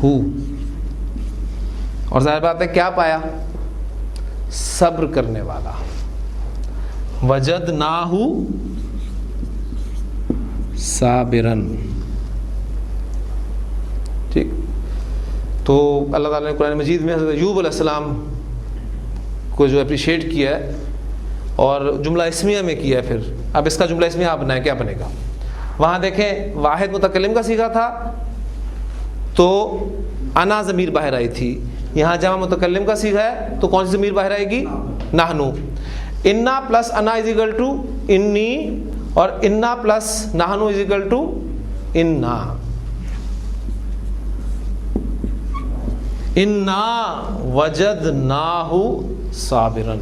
ہو. اور ظاہر بات ہے کیا پایا؟ صبر کرنے والا. وجدناہ صابرن. ٹھیک. تو اللہ تعالیٰ نے قرآن مجید میں حضرت ایوب علیہ السلام کو جو اپریشیٹ کیا ہے اور جملہ اسمیہ میں کیا ہے. پھر اب اس کا جملہ اسمیہ آپ بنائیں, کیا بنے گا؟ وہاں دیکھیں واحد متکلم کا صیغہ تھا تو انا ضمیر باہر آئی تھی. یہاں جمع متکلم کا صیغہ ہے تو کون سی ضمیر باہر آئے گی؟ نحنو. انا پلس انا از اکول ٹو انی اور انا پلس نحنو از اکول ٹو انا. انا وجدناہ صابرن.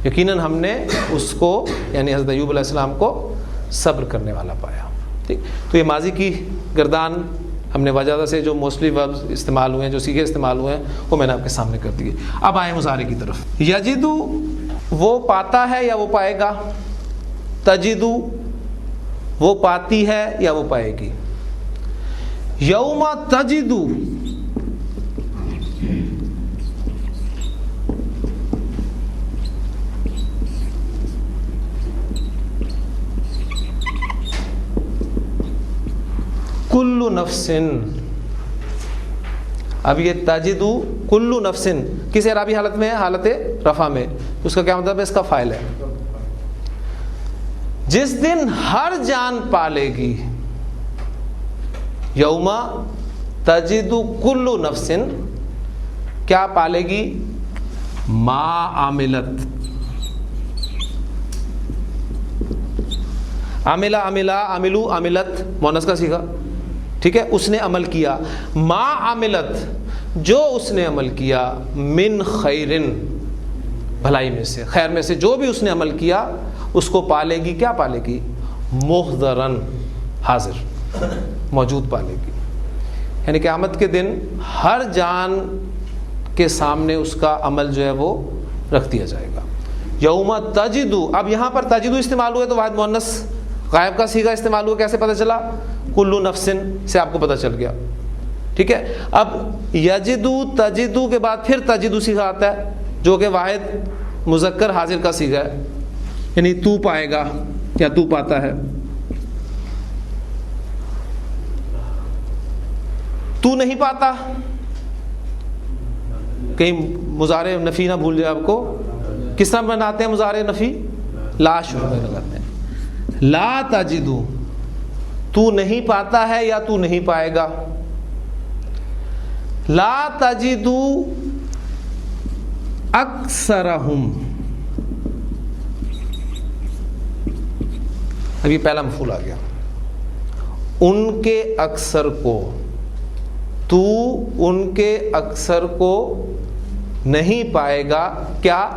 یقیناً ہم نے اس کو یعنی حضرت ایوب علیہ السلام کو صبر کرنے والا پایا. ٹھیک. تو یہ ماضی کی گردان ہم نے وجادہ سے جو موسٹلی وربز استعمال ہوئے ہیں, جو صیغے استعمال ہوئے ہیں, وہ میں نے آپ کے سامنے کر دیے. اب آئے مضارع کی طرف. یجدو وہ پاتا ہے یا وہ پائے گا. تجدو وہ پاتی ہے یا وہ پائے گی. یوم تجدو کل نفسن. اب یہ تجدو کل نفسن کس اعرابی حالت میں ہے؟ حالت رفع میں. اس کا کیا مطلب ہے؟ اس کا فاعل ہے. جس دن ہر جان پالے گی. یوم تجدو کل نفسن کیا پالے گی؟ ما عاملت. عاملہ عاملہ عاملو عاملت مؤنث کا صیغہ. ٹھیک ہے. اس نے عمل کیا. ما عاملت جو اس نے عمل کیا. من خیرن بھلائی میں سے, خیر میں سے جو بھی اس نے عمل کیا اس کو پالے گی. کیا پالے گی؟ محضرن حاضر موجود پالے گی. یعنی قیامت کے دن ہر جان کے سامنے اس کا عمل جو ہے وہ رکھ دیا جائے گا. یوم تجدو. اب یہاں پر تجدو استعمال ہوئے تو واحد مؤنث غائب کا صیغہ استعمال ہوا. کیسے پتہ چلا؟ کلو نفسن سے آپ کو پتہ چل گیا. ٹھیک ہے. اب یجدو تجدو کے بعد پھر تجدو صیغہ آتا ہے جو کہ واحد مذکر حاضر کا صیغہ ہے. یعنی تو پائے گا یا تو پاتا ہے. تو نہیں پاتا. کہیں مضارع نفی نہ بھول جائے آپ کو. کس طرح بناتے ہیں مضارع نفی؟ لا شروع میں لگاتے ہیں. لا تجدو تو نہیں پاتا ہے یا تو نہیں پائے گا. لا تجدو اکثرہم. اب یہ پہلا مفعول آ گیا. ان کے اکثر کو. تو ان کے اکثر کو نہیں پائے گا. کیا؟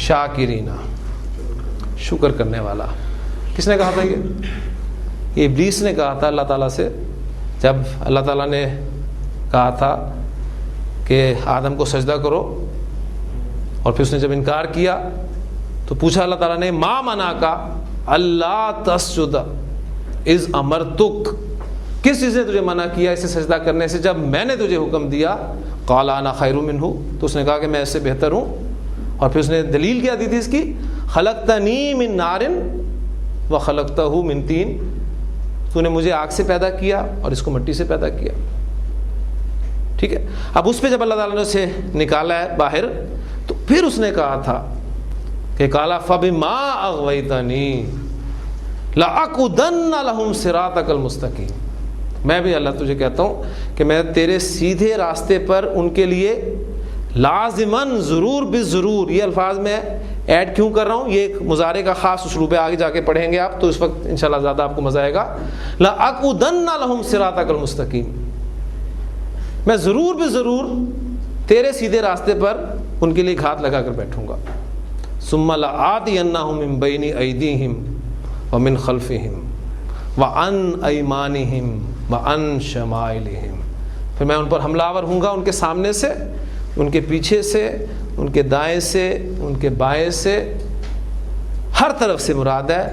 شاکرینا شکر کرنے والا. کس نے کہا تھا یہ ابلیس نے کہا تھا اللہ تعالیٰ سے. جب اللہ تعالیٰ نے کہا تھا کہ آدم کو سجدہ کرو اور پھر اس نے جب انکار کیا تو پوچھا اللہ تعالیٰ نے ما منع کا اللہ تسجد اذ امرتک. کس چیز نے تجھے منع کیا اسے سجدہ کرنے سے جب میں نے تجھے حکم دیا؟ قال انا خیر منہ. تو اس نے کہا کہ میں اس سے بہتر ہوں. اور پھر اس نے دلیل کیا دی تھی اس کی؟ خلقتنی من نار وخلقتہ من طین. تو نے مجھے آگ سے پیدا کیا اور اس کو مٹی سے پیدا کیا. ٹھیک ہے. اب اس پہ جب اللہ تعالیٰ نے اسے نکالا ہے باہر تو پھر اس نے کہا تھا کہ قال فبما اغویتنی لاقعدن لہم صراطک المستقیم. میں بھی اللہ تجھے کہتا ہوں کہ میں تیرے سیدھے راستے پر ان کے لیے لازماً ضرور بالضرور. یہ الفاظ میں ایڈ کیوں کر رہا ہوں؟ یہ ایک مضارع کا خاص اسلوب ہے. آگے جا کے پڑھیں گے آپ تو اس وقت انشاءاللہ زیادہ آپ کو مزہ آئے گا. لاقعدن لہم صراطک المستقیم. میں ضرور بالضرور تیرے سیدھے راستے پر ان کے لیے گھات لگا کر بیٹھوں گا. ثم لآتینہم من بین ایدیہم ومن خلفہم وعن ایمانہم وعن شمائلہم. پھر میں ان پر حملہ آور ہوں گا ان کے سامنے سے, ان کے پیچھے سے, ان کے دائیں سے, ان کے بائیں سے, ہر طرف سے مراد ہے.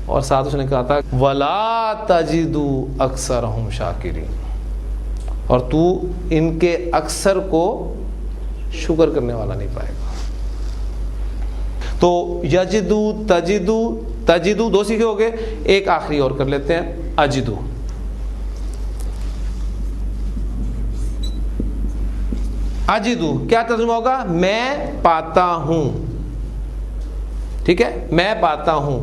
اور ساتھ اس نے کہا تھا وَلَا تَجِدُ أَكْثَرَهُمْ شَاكِرِينَ، اور تو ان کے اکثر کو شکر کرنے والا نہیں پائے گا. تو یجدو تجدو، تجدو دو سیکھے ہو گئے، ایک آخری اور کر لیتے ہیں، اجدو. اجدو کیا ترجمہ ہوگا؟ میں پاتا ہوں. ٹھیک ہے، میں پاتا ہوں.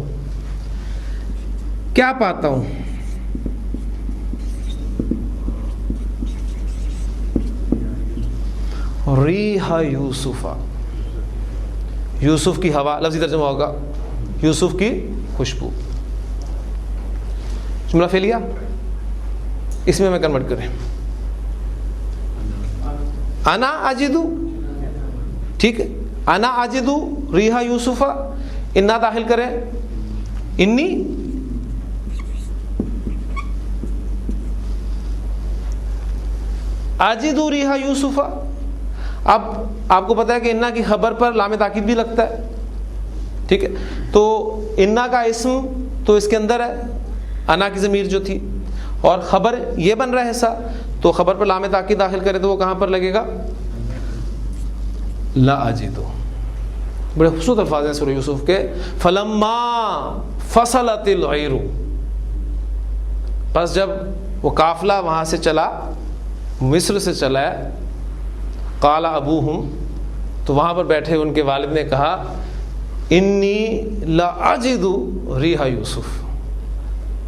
کیا پاتا ہوں؟ ریح یوسف، یوسف کی ہوا، لفظی ترجمہ ہوگا یوسف کی خوشبو. جملہ فعلیہ اس میں کنورٹ کریں، انا اجدو. ٹھیک ہے، انا اجدو ریح یوسف، انا داخل کریں، انی اجدو ریح یوسف. اب آپ کو پتا ہے کہ انا کی خبر پر لام تاکید بھی لگتا ہے. ٹھیک ہے، تو انا کا اسم تو اس کے اندر ہے، انا کی ضمیر جو تھی، اور خبر یہ بن رہا ہے ایسا، تو خبر پر لام تاکید داخل کرے تو وہ کہاں پر لگے گا؟ لا اجدو. بڑے خوبصورت الفاظ ہیں سورہ یوسف کے. فلما فصلت العیر، پس جب وہ قافلہ وہاں سے چلا، مصر سے چلا ہے، قال ابوہم، تو وہاں پر بیٹھے ان کے والد نے کہا انی لا اجد ریح یوسف،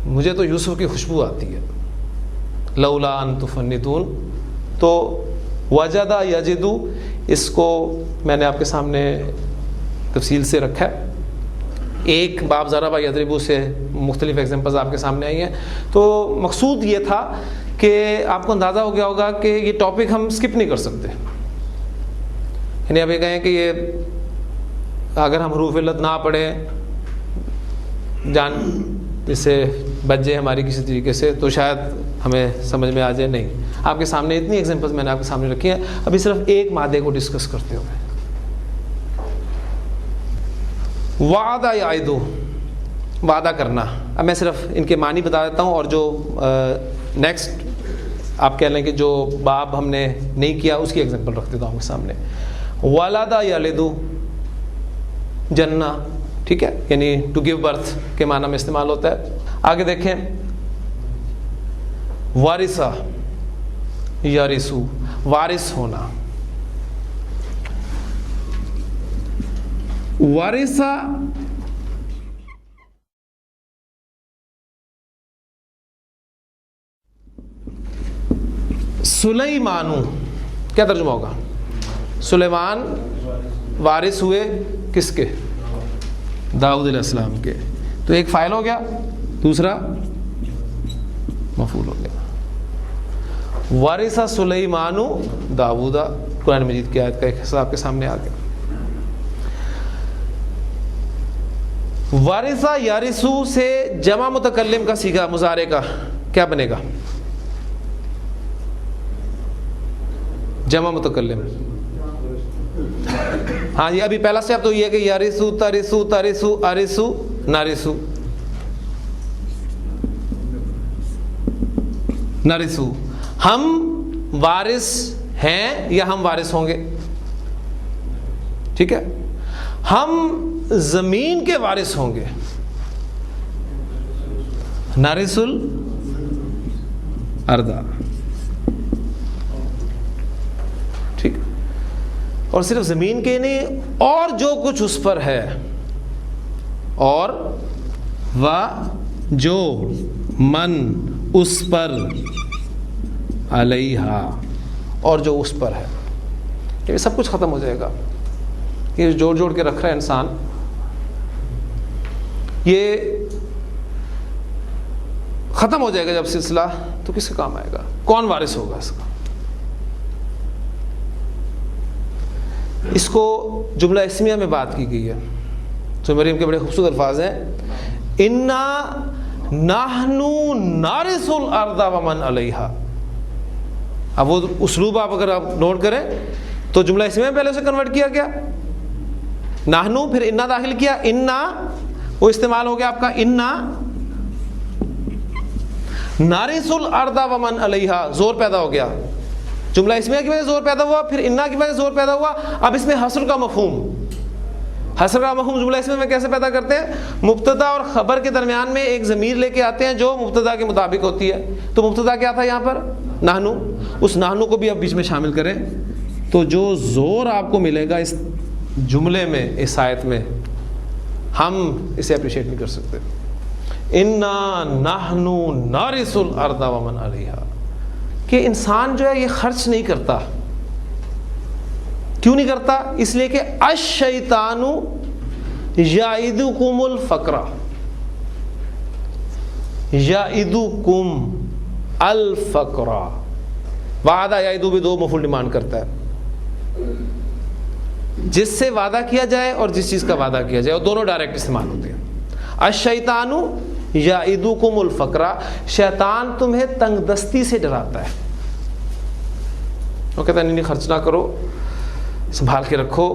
مجھے تو یوسف کی خوشبو آتی ہے. لولا ان تفندون، تو وجد یجد، اس کو میں نے آپ کے سامنے تفصیل سے رکھا ہے. ایک باب ضرب یضرب سے مختلف ایگزامپلز آپ کے سامنے آئی ہیں. تو مقصود یہ تھا کہ آپ کو اندازہ ہو گیا ہوگا کہ یہ ٹاپک ہم سکپ نہیں کر سکتے. یعنی اب یہ کہیں کہ یہ اگر ہم حروف علت نہ پڑھیں، جان اس سے بچ جائے ہماری کسی طریقے سے، تو شاید ہمیں سمجھ میں آ جائے. نہیں، آپ کے سامنے اتنی ایگزامپلز میں نے آپ کے سامنے رکھی ہیں. ابھی صرف ایک مادے کو ڈسکس کرتے ہوئے. وعدہ یعدو، وعدہ کرنا. اب میں صرف ان کے معنی بتا دیتا ہوں، اور جو نیکسٹ آپ کہہ لیں کہ جو باب ہم نے نہیں کیا اس کی ایگزامپل رکھ دیتا ہوں آپ کے سامنے. ولد یلد، جننا. ٹھیک ہے، یعنی ٹو گیو برتھ کے معنی میں استعمال ہوتا ہے. آگے دیکھیں، وارثہ یارثو، وارث ہونا. وارثہ سلیمانو، کیا ترجمہ ہوگا؟ سلیمان وارث ہوئے کس کے؟ داؤد علیہ السلام کے. تو ایک فاعل ہو گیا، دوسرا مفعول ہو گیا. وارث سلیمان داؤد، قرآن مجید کی آیت کا ایک حصہ آپ کے سامنے آ گیا. وارثہ یارثو سے جمع متکلم کا صیغہ مضارع کا کیا بنے گا؟ جمع متکلم. ہاں یہ ابھی پہلا اسٹیپ تو یہ ہے کہ یارثو ترثو ترثو ارثو نارثو، نارثو. ہم وارث ہیں یا ہم وارث ہوں گے؟ ٹھیک ہے، ہم زمین کے وارث ہوں گے، نارث الارض. ٹھیک، اور صرف زمین کے نہیں، اور جو کچھ اس پر ہے، اور و جو من اس پر، علیہا اور جو اس پر ہے. یہ سب کچھ ختم ہو جائے گا. یہ جوڑ جوڑ کے رکھ رہا ہے انسان، یہ ختم ہو جائے گا جب سلسلہ، تو کس کے کام آئے گا؟ کون وارث ہوگا اس کا؟ اس کو جملہ اسمیہ میں بات کی گئی ہے. سورہ مریم کے بڑے خوبصورت الفاظ ہیں، انا نحن نارث الارض ومن علیہا. اب وہ اسلوب آپ اگر آپ نوٹ کریں تو جملہ اسمیہ میں پہلے سے کنورٹ کیا گیا، نحنو پھر انا داخل کیا، انا وہ استعمال ہو گیا آپ کا انا نارث الارض ومن علیہا، زور پیدا ہو گیا، جملہ اسمیہ کی وجہ سے زور پیدا ہوا، پھر انا کی وجہ سے زور پیدا ہوا. اب اس میں حصر کا مفہوم، حصر کا مفہوم جملہ اسمیہ میں کیسے پیدا کرتے ہیں؟ مبتدا اور خبر کے درمیان میں ایک ضمیر لے کے آتے ہیں جو مبتدا کے مطابق ہوتی ہے. تو مبتدا کیا تھا یہاں پر؟ نحنو. اس نحنو کو بھی اب بیچ میں شامل کریں تو جو زور آپ کو ملے گا اس جملے میں، اس آیت میں، ہم اسے اپریشیٹ نہیں کر سکتے. انا نحن نارث الارض ومن علیہا، کہ انسان جو ہے یہ خرچ نہیں کرتا. کیوں نہیں کرتا؟ اس لیے کہ الشیطان یعدکم الفقر، یعدکم الفقر، وعدہ یعدو بھی دو مفعول ڈیمانڈ کرتا ہے، جس سے وعدہ کیا جائے اور جس چیز کا وعدہ کیا جائے، اور دونوں ڈائریکٹ استعمال ہوتے ہیں. الشیطان یعدکم الفقر، شیطان تمہیں تنگ دستی سے ڈراتا ہے. وہ کہتا ہے نہیں خرچ نہ کرو، سنبھال کے رکھو،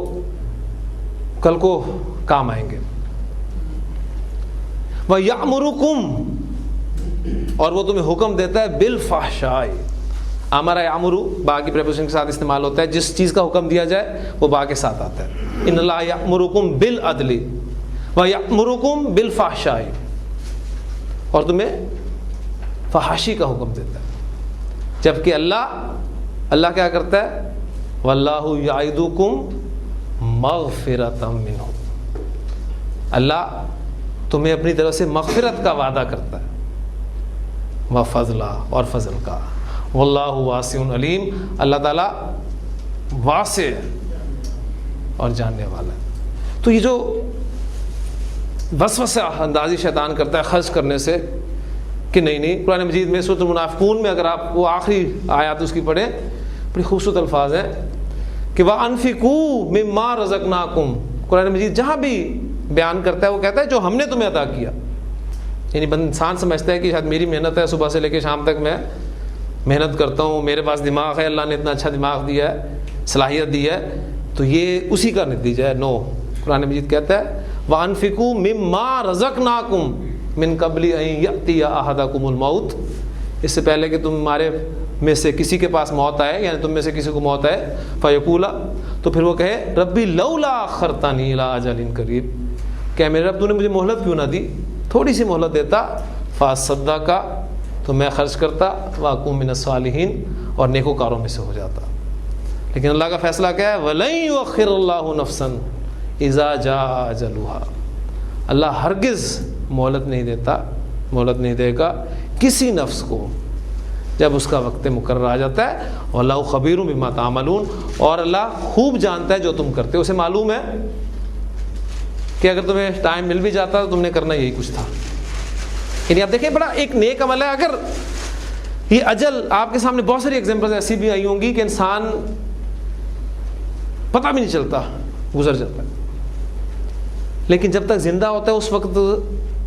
کل کو کام آئیں گے. وَيَأْمُرُكُمْ، اور وہ تمہیں حکم دیتا ہے بالفحشاء. امر یامرو با کی پریپوزیشن کے ساتھ استعمال ہوتا ہے، جس چیز کا حکم دیا جائے وہ با کے ساتھ آتا ہے. ان اللہ یأمرکم بالعدل ویأمرکم بالفحشاء، اور تمہیں فحاشی کا حکم دیتا ہے. جبکہ اللہ کیا کرتا ہے؟ واللہ یعدکم مغفرۃ منہ، اللہ تمہیں اپنی طرف سے مغفرت کا وعدہ کرتا ہے، وفضلا، اور فضل کا. واللہ واسع علیم، اللہ تعالیٰ واسع اور جاننے والا ہے. تو یہ جو وسوسہ اندازی شیطان کرتا ہے خرچ کرنے سے کہ نہیں، قرآن مجید میں سورۃ المنافقون میں اگر آپ وہ آخری آیات اس کی پڑھیں، بڑی خوبصورت الفاظ ہیں کہ وَأَنفِقُوا مِمَّا رَزَقْنَاكُمْ. قرآن مجید جہاں بھی بیان کرتا ہے وہ کہتا ہے جو ہم نے تمہیں عطا کیا. یعنی انسان سمجھتا ہے کہ شاید میری محنت ہے، صبح سے لے کے شام تک میں محنت کرتا ہوں، میرے پاس دماغ ہے، اللہ نے اتنا اچھا دماغ دیا ہے، صلاحیت دی ہے، تو یہ اسی کا نتیجہ ہے. نو، قرآن مجید کہتا ہے وَأَنفِقُوا مِمَّا رَزَقْنَاكُمْ مِن قَبْلِ أَن يَأْتِيَ أَحَدَكُمُ الْمَوْتُ، اس سے پہلے کہ تمہارے میں سے کسی کے پاس موت آئے، یعنی تم میں سے کسی کو موت آئے، فَيَقُولَ، تو پھر وہ کہے ربی لولا اخرتنی الی اجل قریب، کہ میرے رب تو نے مجھے مہلت کیوں نہ دی، تھوڑی سی مہلت دیتا، فاصدق، تو میں خرچ کرتا، واکون من الصالحین، اور نیکوکاروں میں سے ہو جاتا. لیکن اللہ کا فیصلہ کیا ہے؟ وَلَن يُؤَخِّرَ اللَّهُ نَفْسًا اِذَا جَاءَ أَجَلُهَا، اللہ ہرگز مہلت نہیں دیتا، مہلت نہیں دے گا کسی نفس کو جب اس کا وقت مقرر آ جاتا ہے. وَاللَّهُ خَبِيرٌ بِمَا تَعْمَلُونَ، اور اللہ خوب جانتا ہے جو تم کرتے ہو، اسے معلوم ہے کہ اگر تمہیں ٹائم مل بھی جاتا تو تم نے کرنا یہی کچھ تھا. یعنی آپ دیکھیں بڑا ایک نیک عمل ہے. اگر یہ اجل، آپ کے سامنے بہت ساری ایگزامپلز ایسی بھی آئی ہوں گی کہ انسان پتہ بھی نہیں چلتا، گزر جاتا ہے، لیکن جب تک زندہ ہوتا ہے اس وقت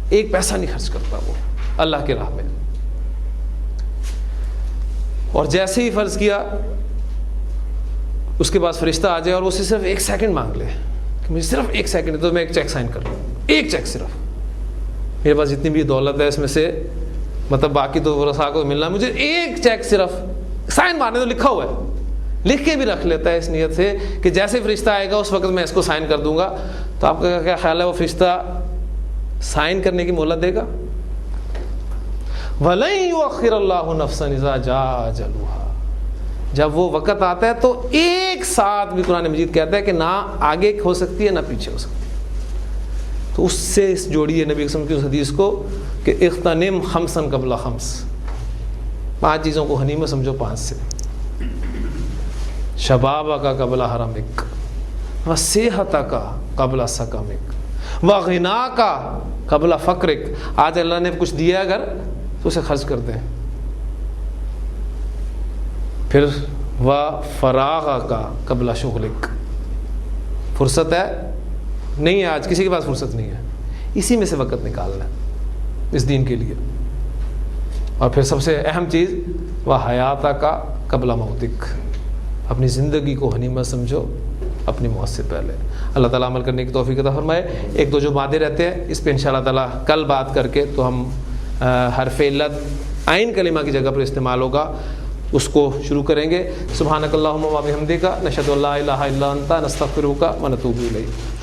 ایک پیسہ نہیں خرچ کرتا وہ اللہ کے راہ میں. اور جیسے ہی فرض کیا اس کے بعد فرشتہ آ جائے اور اسے صرف 1 سیکنڈ مانگ لے کہ مجھے صرف 1 سیکنڈ تو میں ایک چیک سائن کر لوں، ایک چیک صرف، میرے پاس جتنی بھی دولت ہے اس میں سے مطلب باقی تو ورثاء کو ملنا، مجھے ایک چیک صرف سائن مارنے، تو لکھا ہوا ہے، لکھ کے بھی رکھ لیتا ہے اس نیت سے کہ جیسے فرشتہ آئے گا اس وقت میں اس کو سائن کر دوں گا. تو آپ کا کیا خیال ہے وہ فرشتہ سائن کرنے کی مہلت دے گا؟ وَلَن يُؤَخِّرَ اللَّهُ نَفْسًا إِذَا جَاءَ أَجَلُهَا، جب وہ وقت آتا ہے تو ایک ساتھ بھی قرآن مجید کہتا ہے کہ نہ آگے ہو سکتی ہے نہ پیچھے ہو سکتی ہے. تو اس سے جوڑیے نبی اکرم کی اس حدیث کو کہ اغتنم خمسا قبل خمس، 5 چیزوں کو غنیمت سمجھو 5 سے. شبابک قبل حرمک، وصحتک قبل سقمک، وغناک قبل فقرک. آج اللہ نے کچھ دیا اگر تو اسے خرچ کر دیں. پھر وفراغک قبل شغلک، فرصت ہے نہیں ہے، آج کسی کے پاس فرصت نہیں ہے، اسی میں سے وقت نکالنا ہے اس دین کے لیے. اور پھر سب سے اہم چیز وحیاتک قبل موتک، اپنی زندگی کو غنیمت سمجھو اپنی موت سے پہلے۔ اللہ تعالیٰ عمل کرنے کی توفیق عطا فرمائے۔ ایک دو جو مادے رہتے ہیں اس پہ انشاءاللہ تعالیٰ کل بات کر کے تو ہم حرف علت عین کلمہ کی جگہ پر استعمال ہوگا اس کو شروع کریں گے۔ سبحانک اللہم و بحمدک، نشہد ان لا الہ الا انت، نستغفرک و نتوب الیک۔